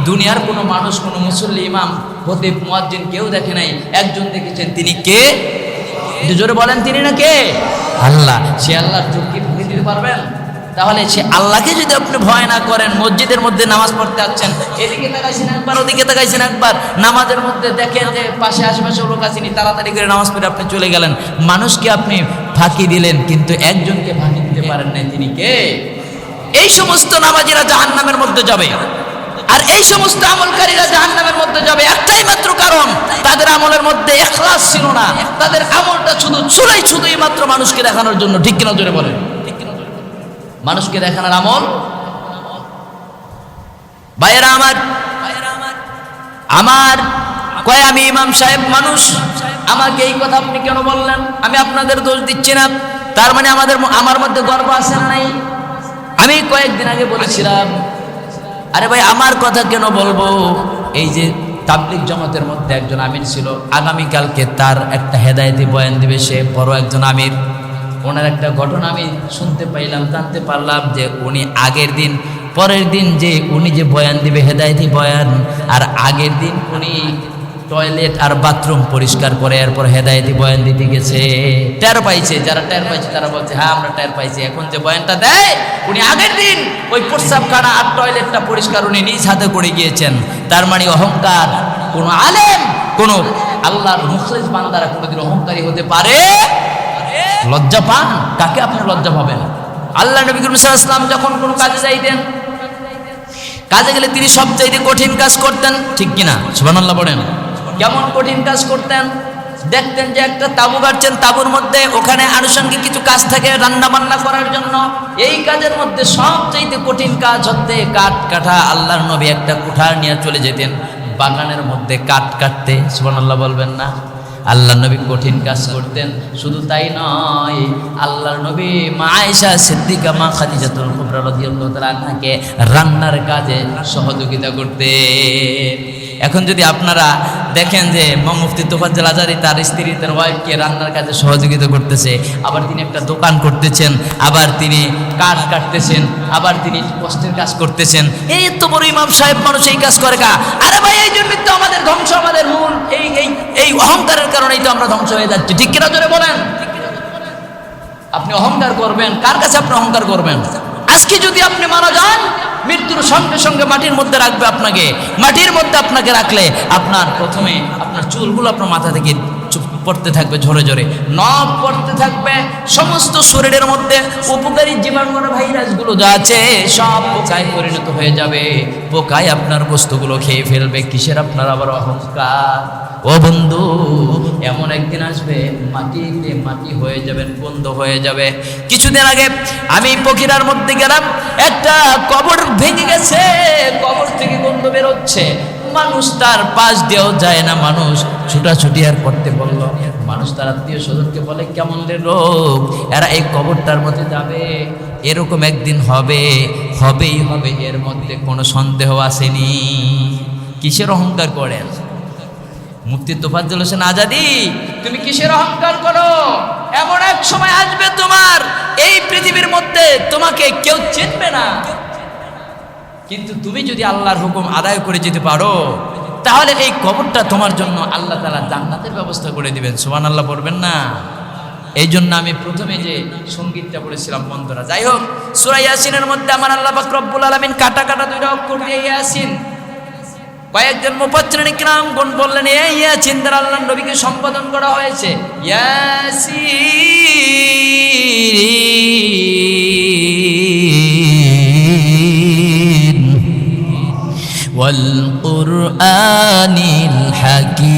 Speaker 1: দুনিয়ার কোনো মানুষ, কোনো মুসল্লি, ইমাম, খতিব, মুয়াজ্জিন কেউ দেখে নাই, একজন দেখেছেন, তিনি কে? জোরে বলেন, তিনি না কে? আল্লাহ। সে আল্লাহর চোখ কি ঢুকে দিতে পারবেন? তাহলে সে আল্লাহকে যদি আপনি ভয় না করেন, মসজিদের মধ্যে নামাজ পড়তে আসছেন, এদিকে তাকাইছেন একবার, ওদিকে তাকাইছেন একবার, নামাজের মধ্যে দেখেন যে পাশে আশেপাশে লোক আসেনি, তাড়াতাড়ি করে নামাজ পড়ে আপনি চলে গেলেন, মানুষকে আপনি ফাঁকি দিলেন, কিন্তু একজনকে ফাঁকি দিতে পারেন না, তিনি কে? এই সমস্ত নামাজিরা জাহান্নামের মধ্যে যাবে। আর এই সমস্ত আমলকারীরা জাহান্নামের মধ্যে যাবে একটাই মাত্র কারণ, তাদের আমলের মধ্যে ইখলাস ছিল না। তাদের আমলটা শুধুই মাত্র মানুষকে দেখানোর জন্য। ঠিক কিনা জোরে বলেন? মানুষকে দেখানোর আমল। ভাইয়েরা আমার কয় আমি ইমাম সাহেব মানুষ, আমাকে এই কথা আপনি কেন বললেন? আমি আপনাদের দোষ দিচ্ছি না, তার মানে আমার মধ্যে গর্ব আছে না নাই? আমি কয়েকদিন আগে বলেছিলাম, আরে ভাই আমার কথা কেন বলবো? এই যে তাবলিগ জামাতের মধ্যে একজন আমির ছিল, আগামীকালকে তার একটা হেদায়েতি বয়ান দিবে, সে বড় একজন আমির। ওনার একটা ঘটনা আমি শুনতে পাইলাম, জানতে পারলাম যে উনি পরের দিন যে উনি যে বয়ান দিবে হেদায়েতি বয়ান, আর আগের দিন উনি টয়লেট আর বাথরুম পরিষ্কার করে এরপর হেদায়েতি বয়ান দিতে গেছে। টের পাইছে, যারা টের পাইছে তারা বলছে হ্যাঁ আমরা টের পাইছি। এখন যে বয়ানটা দেয় উনি আগের দিন ওই প্রস্রাবখানা আর টয়লেটটা পরিষ্কার উনি নিজ হাতে করে গিয়েছেন। তার মানে অহংকার, কোনো আলেম, কোনো আল্লাহর মুখলিস বান্দারা কোনোদিন অহংকারী হতে পারে? লজ্জা পান? কাকে আপনি লজ্জা পাবেন? আল্লাহ নবী করিম সাল্লাল্লাহু আলাইহি ওয়াসাল্লাম যখন কোনো কাজে যাইতেন, কাজে গেলে তিনি সবচাইতে কঠিন কাজ করতেন। ঠিক কিনা? সুবহানাল্লাহ বলেন। কেমন কঠিন কাজ করতেন? দেখতেন যে একটা তাঁবু গাড়ছেন, তাঁবুর মধ্যে ওখানে আনুষঙ্গিক কিছু কাজ থাকে রান্না বান্না করার জন্য। এই কাজের মধ্যে সবচাইতে কঠিন কাজ হচ্ছে কাঠ কাটা। আল্লাহর নবী একটা কুঠার নিয়ে চলে যেতেন বাগানের মধ্যে কাঠ কাটতে। সুবহানাল্লাহ বলবেন না? আল্লাহর নবী কঠিন কাজ করতেন। শুধু তাই নয়, আল্লাহর নবী মা আয়েশা সিদ্দিকা, মা খাদিজাতুল কুবরা রাদিয়াল্লাহু তাআলা আনহাকে রান্নার কাজে সহযোগিতা করতেন। এখন যদি আপনারা দেখেন যে মুফতি তোফাজ্জল আজারী তার স্ত্রী, তার ওয়াইফকে রান্নার কাজে সহযোগিতা করতেছে, আবার তিনি একটা দোকান করতেছেন, আবার তিনি কাঠ কাটতেছেন, আবার তিনি কষ্টের কাজ করতেছেন, এই তো বড় ইমাম সাহেব মানুষ এই কাজ করে কা? আরে ভাই এই জন্যই তো আমাদের ধ্বংস, আমাদের মূল এই অহংকারের কারণেই তো আমরা ধ্বংস হয়ে যাচ্ছি। ঠিক কিনা জোরে বলেন? আপনি অহংকার করবেন কার কাছে? আপনি অহংকার করবেন আজকে যদি আপনি মারা যান, মৃত্যুর সঙ্গে সঙ্গে মাটির মধ্যে রাখবে আপনাকে। মাটির মধ্যে আপনাকে রাখলে আপনার প্রথমে আপনার চুলগুলো আপনার মাথা থেকে পড়তে থাকবে, ঝরে ঝরে নখ পড়তে থাকবে। সমস্ত শরীরের মধ্যে উপকারী জীবাণু ভাইরাসগুলো যা আছে সব পোকায় পরিণত হয়ে যাবে। পোকায় আপনার বস্তুগুলো খেয়ে ফেলবে। কিসের আপনার আবার অহংকার? ও বন্ধু, এমন একদিন আসবে মাটিতে মাটি হয়ে যাবেন, বন্ধ হয়ে যাবে। কিছুদিন আগে আমি পখিরার মধ্যে গেলাম, একটা কবর ভেঙে গেছে, কবর থেকে গন্ধ বেরোচ্ছে। মানুষ তার পাশ দিয়েও যায় না, মানুষ ছুটাছুটি আর করতে বলল। মানুষ তার আত্মীয় স্বজনকে বলে কেমন রে লোক, এরা এই কবরটার মধ্যে যাবে, এরকম একদিন হবেই হবে, এর মধ্যে কোনো সন্দেহ আসেনি। কিসের অহংকার করেন? মুফতি তোফাজ্জল হোসেন আজাদী, তুমি কিসের অহংকার করো? এমন এক সময় আসবে তোমার এই পৃথিবীর মধ্যে তোমাকে কেউ চিনবে না, কিন্তু তুমি যদি আল্লাহর হুকুম আদায় করে যেতে পারো, তাহলে এই কবরটা তোমার জন্য আল্লাহ তাআলা জান্নাতের ব্যবস্থা করে দিবেন। সুবহানাল্লাহ পড়বেন না? এই জন্য আমি প্রথমে যে সঙ্গীতটা পড়েছিলাম বন্ধুরা। যাই হোক, সূরা ইয়াসিনের মধ্যে আমার আল্লাহ পাক রব্বুল আলামিন কাটা কাটা দুইটা অক্ষর দিয়ে ইয়াসিন, কয়েকজন মুফাসসিরিন কিরামগণ বললেন এই ইয়াসিন দ্বারা আল্লাহর নবীকে সম্বোধন করা হয়েছে। ইয়াসিন ওয়াল কুরআনিল হাকীম,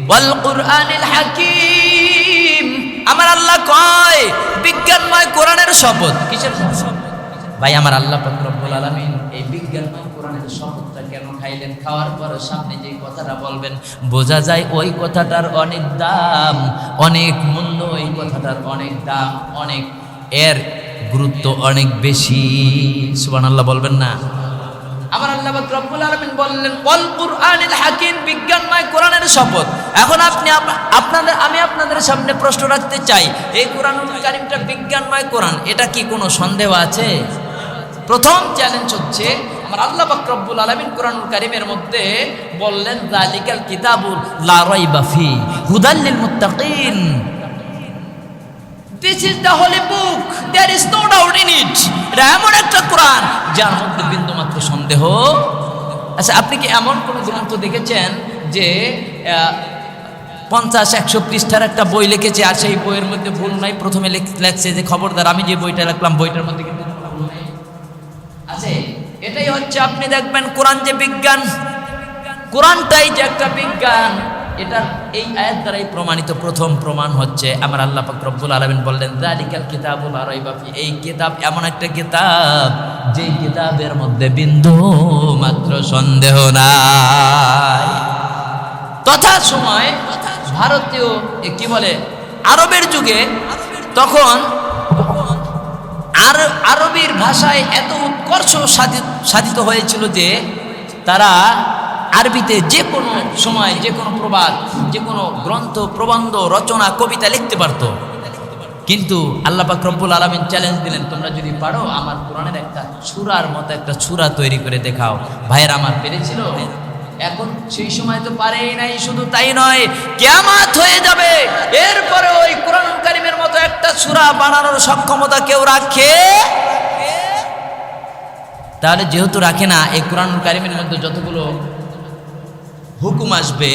Speaker 1: ওয়াল কুরআনিল হাকীম। আমার আল্লাহ কয় বিজ্ঞানময় কোরআনের শপথ। কিসের শপথ? ভাই আমার আল্লাহ পাক রব্বুল আলামিন এই বিজ্ঞানময় কোরআনের শপথটা কেন খাইলেন? খাওয়ার পর সামনে যে কথাটা বলবেন বোঝা যায় ওই কথাটার অনেক দাম, অনেক মূল্য, এই কথাটার অনেক দাম, অনেক এর গুরুত্ব অনেক বেশি। সুবহানাল্লাহ বলবেন না? আমার আল্লাহ পাক রব্বুল আলামিন বললেন ওয়াল কুরআনিল হাকীম, বিজ্ঞানময় কোরআনের শপথ। এখন আমি আপনাদের সামনে প্রশ্ন রাখতে চাই, এই কোরআনুল কারীমটা বিজ্ঞানময় কোরআন, এটা কি কোনো সন্দেহ আছে? প্রথম চ্যালেঞ্জ হচ্ছে আমার আল্লাহ পাক রব্বুল আলামিন কোরআনুল কারীমের মধ্যে বললেন যালিকাল কিতাবুল লা রাইবা ফি হুদাল লিল মুত্তাকিন। This is the holy book, there is no doubt in it. এটা এমন একটা কোরআন যার মধ্যে বিন্দুমাত্র সন্দেহ। আচ্ছা, আপনি কি এমন কোন গ্রন্থ দেখেছেন যে 50-100 পৃষ্ঠার একটা বই লিখেছে, আর সেই বইয়ের মধ্যে ভুল নাই। প্রথমে লেখছে যে খবরদার, আমি যে বইটা লিখলাম বইটার মধ্যে কিন্তু ভুল নাই আছে। এটাই হচ্ছে, আপনি দেখবেন কোরআন যে বিজ্ঞান, কোরআনটাই যে একটা বিজ্ঞান, এটা এই আয়াত দ্বারাই প্রমাণিত। প্রথম প্রমাণ হচ্ছে আমার আল্লাহ পাক রব্বুল আলামিন বললেন যালিকাল কিতাবুল লা রাইবা ফি, এই কিতাব এমন একটা কিতাব যেই কিতাবের মধ্যে বিন্দু মাত্র সন্দেহ নাই। তথা সময় ভারতীয় কি বলে আরবের যুগে, তখন আরবির ভাষায় এত উৎকর্ষ সাধিত হয়েছিল যে তারা আরবিতে যে কোনো সময় যে কোনো প্রবাদ, যে কোনো গ্রন্থ, প্রবন্ধ, রচনা, কবিতা লিখতে পারত। কিন্তু আল্লাহ পাক রব্বুল আলামিন চ্যালেঞ্জ দিলেন, তোমরা যদি পারো আমার কোরআনের একটা সূরার মতো একটা সূরা তৈরি করে দেখাও। ভাইয়ের আমার পেরেছিল? এখন সেই সময় তো পারেই নাই। শুধু তাই নয়, কিয়ামত হয়ে যাবে, এরপরে ওই কোরআন কারীমের মতো একটা সূরা বানানোর সক্ষমতা কেউ রাখে? তাহলে যেহেতু রাখে না, এই কোরআন কারীমের মধ্যে যতগুলো হুকুম আসবে,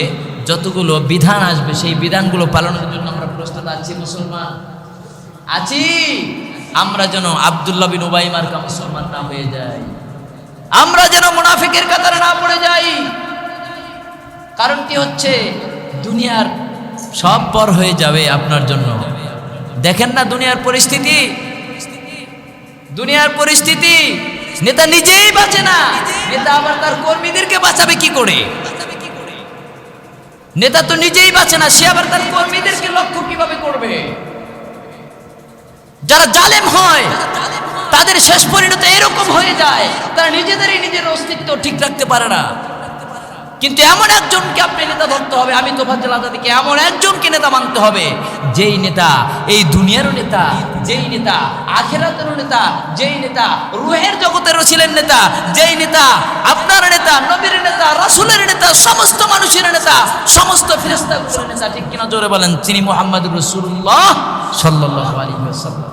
Speaker 1: যতগুলো বিধান আসবে, সেই বিধানগুলো পালনের জন্য আমরা প্রস্তুত আছি মুসলমান? আছি? আমরা যেন আব্দুল্লাহ বিন উবাই মার্কা মুসলমান না হয়ে যাই, আমরা যেন মুনাফিকের কাতারে না পড়ে যাই। কারণ কি হচ্ছে, দুনিয়ার সব পর হয়ে যাবে আপনার জন্য। দেখেন না দুনিয়ার পরিস্থিতি, দুনিয়ার পরিস্থিতি। নেতা নিজেই বাঁচে না, নেতা আবার তার কর্মীদেরকে বাঁচাবে কি করে? নেতা তো নিজেই বাঁচে না, সে আবার তার কর্মীদেরকে লক্ষ্য কিভাবে করবে? যারা জালেম হয় তাদের শেষ পরিণতি এরকম হয়ে যায়, তারা নিজেদেরই নিজের অস্তিত্ব ঠিক রাখতে পারে না। কিন্তু এমন একজনকে আপনি নেতা ধরতে হবে, আমি তোফাজ্জল আজাদীকে এমন একজনকে নেতা মানতে হবে, যেই নেতা এই দুনিয়ারও নেতা, যেই নেতা আখিরাতেরও নেতা, যেই নেতা রুহের জগতেরও ছিলেন নেতা, যেই নেতা আপনার নেতা, নবীর নেতা, রাসূলের নেতা, সমস্ত মানুষের নেতা, সমস্ত ফেরেশতাগুলোর নেতা। ঠিক কিনা জোরে বলেন? তিনি মুহাম্মদুর রাসূলুল্লাহ সাল্লাল্লাহু আলাইহি ওয়াসাল্লাম।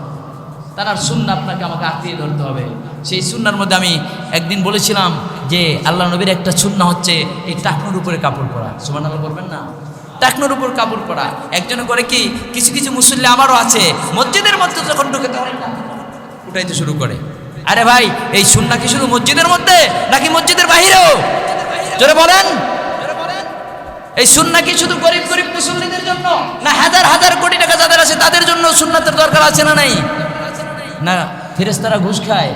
Speaker 1: তার সুন্নাহ আপনাকে আমাকে আঁকড়িয়ে ধরতে হবে। সেই সুন্নাহর মধ্যে আমি একদিন বলেছিলাম যে আল্লাহ নবীর একটা সুন্নাহ হচ্ছে এই টাকনুর উপরে কাপড় পরা। সুবহানাল্লাহ বলবেন না? টাকনুর উপর কাপড় পরা। একজনে করে কি, কিছু কিছু মুসল্লি আমারও আছে, মসজিদের মধ্যে যখন ঢুকে তখন উঠাইতে শুরু করে। আরে ভাই, এই সুন্নাহ কি শুধু মসজিদের মধ্যে নাকি মসজিদের বাহিরেও? জোরে বলেন। এই সুন্নাহ কি শুধু গরিব গরিব মুসল্লিদের জন্য, না হাজার হাজার কোটি টাকা যাদের আছে তাদের জন্য সুন্নাতের দরকার আছে না নাই? না ফেরেশতারা ঘুষ খায়?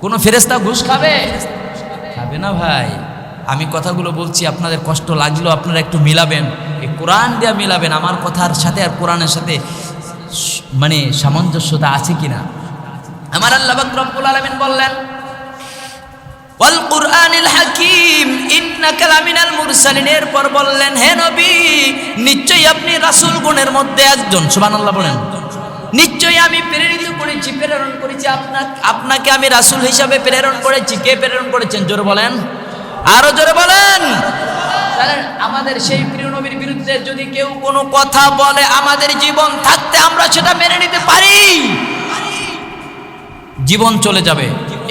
Speaker 1: কোন ফেরেশতা ঘুষ খাবে? খাবে না ভাই। আমি কথাগুলো বলছি, আপনাদের কষ্ট লাগলেও আপনারা একটু মিলাবেন, এই কোরআন দিয়ে মিলাবেন। আমার কথার সাথে আর কোরআনের সাথে মানে সামঞ্জস্যতা আছে কিনা। আমার আল্লাহ পাক রব্বুল আলামিন বললেন, ওয়াল কুরআনিল হাকীম ইন্নাকা লামিনাল মুরসালিন। এরপর বললেন, হে নবী, নিশ্চয়ই আপনি রাসূল গণের মধ্যে একজন। সুবহানাল্লাহ বলেন। নিশ্চয়ই আমি প্রেরণ করেছি আপনাকে আমি রাসূল হিসাবে প্রেরণ করেছি। কে প্রেরণ করেছেন? জোরে বলেন, আরো জোরে বলেন। তাহলে আমাদের সেই প্রিয় নবীর বিরুদ্ধে যদি কেউ কোনো কথা বলে, আমাদের জীবন থাকতে আমরা সেটা মেনে নিতে পারি? জীবন চলে যাবে,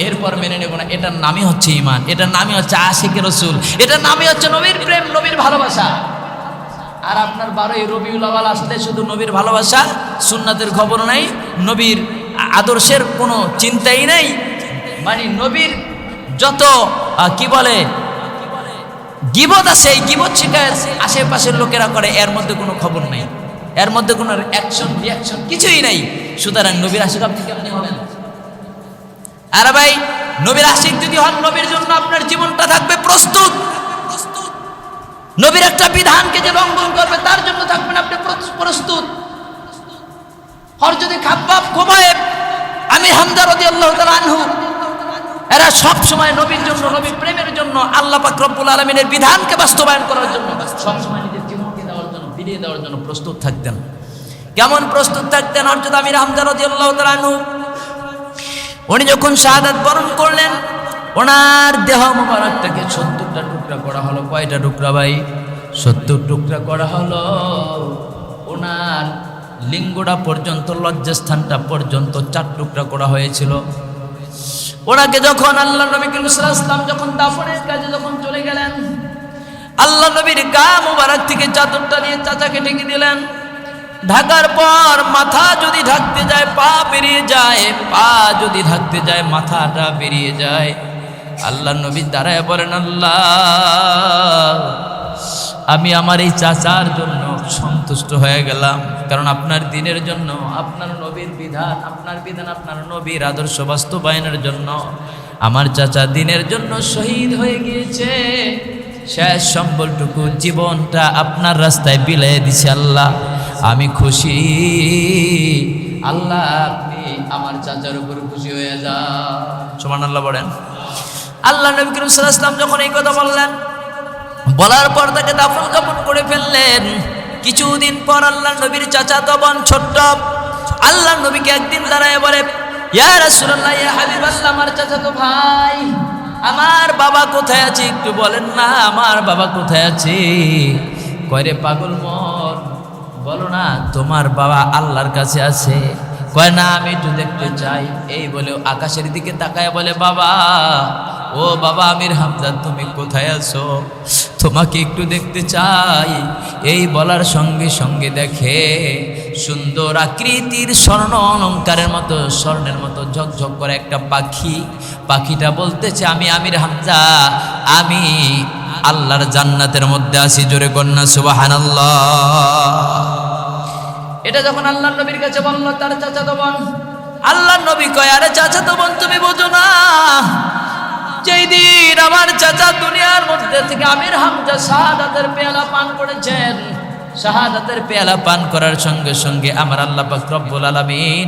Speaker 1: এরপর মেনে নেব না। এটার নামই হচ্ছে ঈমান, এটার নামই হচ্ছে আশিকে রাসূল, এটার নামই হচ্ছে নবীর প্রেম, নবীর ভালোবাসা। আর আপনার 12ই রবিউল আউয়াল আসলে শুধু নবীর ভালোবাসা, সুন্নাতের খবর নাই, নবীর আদর্শের কোনো চিন্তাই নাই। মানে নবীর যত কি বলে গীবত আছে, এই গীবত শিকার আশেপাশের লোকেরা করে, এর মধ্যে কোনো খবর নাই, এর মধ্যে কোনো অ্যাকশন রিয়াকশন কিছুই নাই। সুতরাং নবীর আশিক আপনি কেমনি হবেন? আর ভাই, নবীর আশিক যদি হন, নবীর জন্য আপনার জীবনটা থাকবে প্রস্তুত। নবীর একটা বিধানকে যে লঙ্ঘন করবে তার জন্য থাকবেন আপনি প্রস্তুত। হযরত খাব্বাব, খুবাইব, আমির হামজা রাদিয়াল্লাহু তাআলা আনহু, এরা সব সময় নবীর জন্য, নবীর প্রেমের জন্য, আল্লাহ পাক রব্বুল আলামিনের বিধানকে বাস্তবায়ন করার জন্য, সব সময় নিজের জীবনকে দেওয়ার জন্য, বিলিয়ে দেওয়ার জন্য প্রস্তুত থাকতেন। কেমন প্রস্তুত থাকতেন হযরত আমির হামজা রাদিয়াল্লাহু তাআলা আনহু? উনি যখন শাহাদাত বরণ করলেন, ওনার দেহ মোবারকটাকে 70টা টুকরা করা হলো। কয়টা টুকরা ভাই? 70 টুকরা করা হলো। ওনার লিঙ্গটা পর্যন্ত, লজ্জাস্থানটা পর্যন্ত 4 টুকরা করা হয়েছিল। ওনাকে যখন আল্লাহ নবী করিম সাল্লাল্লাহু আলাইহি ওয়াসাল্লাম যখন দাফনের কাজে যখন চলে গেলেন, আল্লাহ নবীর গা মুবারক থেকে চাদরটা নিয়ে চাচাকে ঢেকে দিলেন। ঢাকার পর মাথা যদি ঢাকতে যায় পা বেরিয়ে যায়, পা যদি ঢাকতে যায় মাথাটা বেরিয়ে যায়। আল্লাহ নবী দাঁড়ায় বলেন, আল্লাহ আমি আমার এই চাচার জন্য সন্তুষ্ট হয়ে গেলাম, কারণ আপনার দিনের জন্য, আপনার নবীর বিধান, আপনার বিধান, আপনার নবীর আদর্শ বাস্তবায়নের জন্য আমার চাচা দিনের জন্য শহীদ হয়ে গিয়েছে। শেষ সম্বলটুকু জীবনটা আপনার রাস্তায় বিলিয়ে দিছে। আল্লাহ আমি খুশি, আল্লাহ আপনি আমার চাচার উপর খুশি হয়ে যান। সুবহানাল্লাহ বলেন। আল্লাহ নবী করিম সাল্লাল্লাহু আলাইহি ওয়াসাল্লাম যখন এই কথা বললেন, বলার পর তাকে দাফন কাফন করে ফেললেন। কিছুদিন পর আল্লাহ নবীর চাচাতো বোন ছোট্ট আল্লাহ নবীকে একদিন দাঁড়ায় বলে, ইয়া রাসূলুল্লাহ, ইয়া হাবিবাল্লাহ, আমার চাচাতো ভাই, আমার বাবা কোথায় আছে একটু বলেন না, আমার বাবা কোথায় আছে? কয় রে পাগল মন, বলো না তোমার বাবা আল্লাহর কাছে আছে। কয় না, আমি একটু দেখতে চাই। এই বলে আকাশের দিকে তাকায় বলে, বাবা, ও বাবা আমির হামজা, তুমি কোথায় আছো? তোমাকে একটু দেখতে চাই। এই বলার সঙ্গে সঙ্গে দেখে সুন্দর আকৃতির স্বর্ণ অলঙ্কারের মতো, স্বর্ণের মতো ঝকঝক করে একটা পাখি। পাখিটা বলতেছে, আমি আমির হামজা, আমি আল্লাহর জান্নাতের মধ্যে আছি। জোরে কন্যা সুবহানাল্লাহ। এটা যখন আল্লাহ নবীর কাছে বলল তার চাচাতো বোন, আল্লাহ নবী কয়, আরে চাচাতো বোন তুমি বোঝো না, যেই দিন আমার চাচা দুনিয়ার মধ্যে থেকে আমির হামজা শাহাদাতের পেয়ালা পান করেছেন, শাহাদাতের পেয়ালা পান করার সঙ্গে সঙ্গে আমার আল্লাহ পাক রব্বুল আলামিন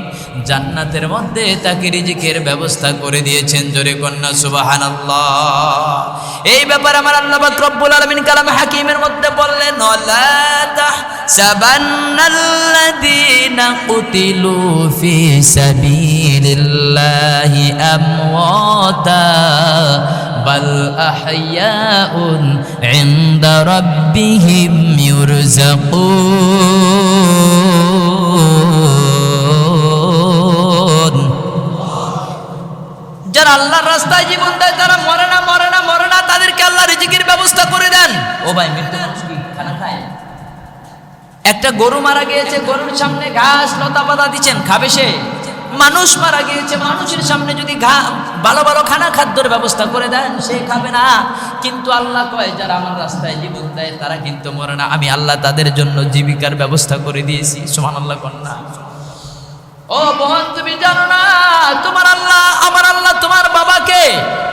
Speaker 1: জান্নাতের মধ্যে তাকে রিজিকের ব্যবস্থা করে দিয়েছেন। জোরে কন্যা সুবহানাল্লাহ। এই ব্যাপারে আমার আল্লাহ পাক রব্বুল আলামিন কালাম হাকিমের মধ্যে বললেন, লা তাহসাবান্নাল্লাযীনা কুতিলু ফি সাবিলিল্লাহি আমওয়াতা বাল আহইয়াউন ইনদা রাব্বিহিম ইউরযাকুন। যারা আল্লাহর রাস্তায় জীবন দেয় তারা মরে না, মরে না, মরে না, তাদেরকে আল্লাহ রিজিকের ব্যবস্থা করে দেন। ও ভাই, মৃত্যু মানুষ কি খানা খায়? একটা গরু মারা গিয়েছে, গরুর সামনে ঘাস লতা পাতা দিচ্ছেন, খাবে সে? মানুষ মারা গিয়েছে, মানুষের সামনে যদি ভালো ভালো খানা খাদ্যের ব্যবস্থা করে দেন, সে খাবে না। কিন্তু আল্লাহ কয়, যারা আমার রাস্তায় জীবন দেয় তারা কিন্তু মরে না, আমি আল্লাহ তাদের জন্য জীবিকার ব্যবস্থা করে দিয়েছি। সুবহানাল্লাহ কন্যা। ও বোন, তুমি জানো না তোমার আল্লাহ, আমার আল্লাহ তোমার বাবাকে,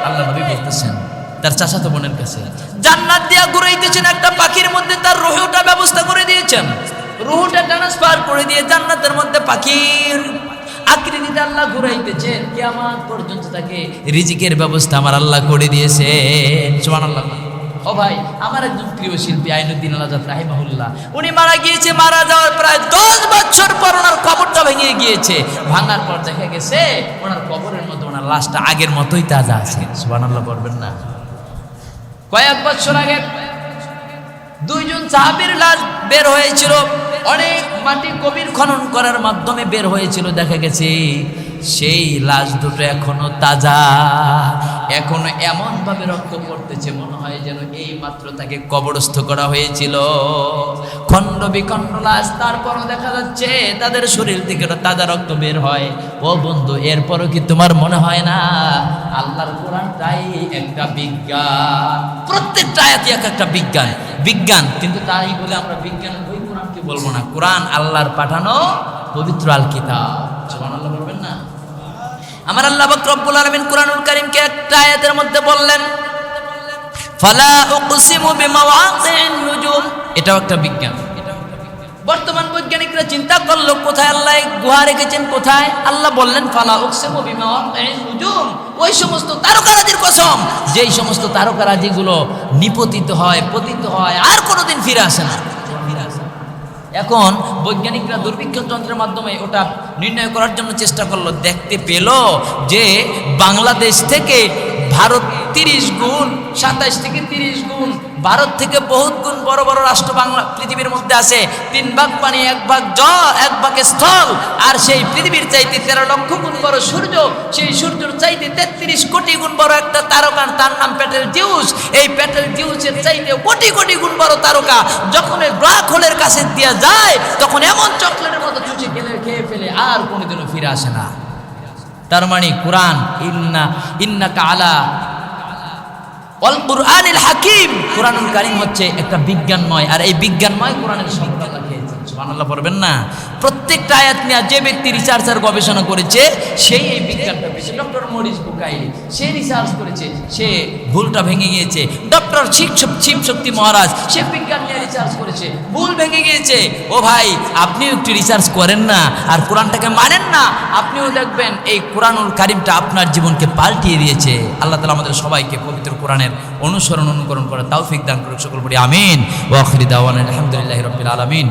Speaker 1: আল্লাহ নবী বলতেছেন তার চাচাতো বোনের কাছে, জান্নাত দিয়া ঘুরাইতেছেন একটা পাখির মধ্যে, তার রুহটা ব্যবস্থা করে দিয়েছেন। রুহটা ট্রান্সফার করে দিয়ে জান্নাতের মধ্যে পাখির আকৃতিটা আল্লাহ ঘুরাইতেছেন, কিয়ামত পর্যন্ত তাকে রিজিকের ব্যবস্থা আমার আল্লাহ করে দিয়েছেন। সুবহানাল্লাহ। ও ভাই, আমার একজন প্রিয় শিল্পী আইনুদ্দিন আজাদ রাহিমাহুল্লাহ, উনি মারা গিয়েছে। মারা যাওয়ার প্রায় 10 বছর পর ওনার কবরটা ভেঙে গিয়েছে। ভাঙার পর দেখা গেছে ওনার কবরের মধ্যে ওনার লাশটা আগের মতোই তাজা আছে। সুবহানাল্লাহ করবেন না? কয়েক বছর আগে 2 জন সাহাবীর লাশ বের হয়েছিল, অনেক মাটি গভীর খনন করার মাধ্যমে বের হয়েছিল। দেখা গেছে সেই লাশ দুটো এখনো তাজা, এখনো এমন ভাবে রক্ত পড়তেছে, মনে হয় যেন এই মাত্র তাকে কবরস্থ করা হয়েছিল। খণ্ড বিখণ্ড লাশ, তারপরও দেখা যাচ্ছে তাদের শরীর থেকে তাজা রক্ত বের হয়। ও বন্ধু, এরপরও কি তোমার মনে হয় না আল্লাহর কোরআনটাই একটা বিজ্ঞান? প্রত্যেকটা আয়াতই একটা বিজ্ঞান। বিজ্ঞান, কিন্তু তাই বলে আমরা বিজ্ঞানের বই কোরআনকে বলবো না। কোরআন আল্লাহর পাঠানো পবিত্র আল কিতাব। সুবহানাল্লাহ বলবেন না? আমার আল্লাহ পাক রব্বুল আলামিন কুরআনুল কারীমকে একটা আয়াতের মধ্যে বললেন, ফালা উকসিমু বিমাওয়াকিন নুজুম। এটাও একটা বিজ্ঞান। বর্তমান বৈজ্ঞানিকরা চিন্তা করলো, কোথায় আল্লাহ গুহা রেখেছেন, কোথায়? আল্লাহ বললেন ফালা উকসিমু বিমাওয়াকিন নুজুম, ওই সমস্ত তারকারাজির কসম যেই সমস্ত তারকারাজিগুলো নিপতিত হয়, পতিত হয়, আর কোনোদিন ফিরে আসে না। এখন বৈজ্ঞানিকরা দুর্ভিক্ষণ যন্ত্রের মাধ্যমে ওটা নির্ণয় করার জন্য চেষ্টা করলো। দেখতে পেল যে বাংলাদেশ থেকে ভারত 30 গুণ, 27 থেকে 30 গুণ ভারত থেকে বহুত গুণ বড় বড় রাষ্ট্র বাংলা পৃথিবীর মধ্যে আছে। 3 ভাগ পানি, 1 ভাগ জল, 1 ভাগ স্থল। আর সেই পৃথিবীর চাইতে 13 লক্ষ গুণ বড় সূর্য, সেই সূর্যের চাইতে 33 কোটি গুণ বড় একটা তারকা, তার নাম পেটেল জিউস। এই পেটেল জিউসের চাইতে কোটি কোটি গুণ বড় তারকা যখন ব্ল্যাক হোলের কাছে দিয়ে যায়, তখন এমন চকলেটের মতো চুষে খেয়ে ফেলে আর কোনোদিনও ফিরে আসে না। তার মানে কোরআন, ইন্নাকা আলা ওয়াল কুরআনিল হাকিম, কোরআনুল কারীম হচ্ছে একটা বিজ্ঞানময়, আর এই বিজ্ঞানময় কোরআনের শব্দ আল্লাহ খেয়েছেন। সুবহানাল্লাহ পড়বেন না? প্রত্যেকটা আয়াত নিয়ে যে ব্যক্তি রিসার্চার গবেষণা করেছে সেই এই বিজ্ঞানটা পেয়েছে। ডক্টর মরিস বুকাইলি সে রিসার্চ করেছে, সে ভুলটা ভেঙে গিয়েছে। ডক্টর শিবশক্তি মহারাজ সে বিজ্ঞান নিয়ে রিসার্চ করেছে, ভুল ভেঙে গিয়েছে। ও ভাই, আপনিও একটু রিসার্চ করেন না আর কোরআনটাকে মানেন না, আপনিও দেখবেন এই কোরআনুল কারীমটা আপনার জীবনকে পাল্টিয়ে দিয়েছে। আল্লাহ তাআলা আমাদের সবাইকে পবিত্র কোরআনের অনুকরণ করার তৌফিক দান করুন। সকল বলি আমিন। ওয়া আখিরু দাওয়ানা আলহামদুলিল্লাহি রাব্বিল আলামিন।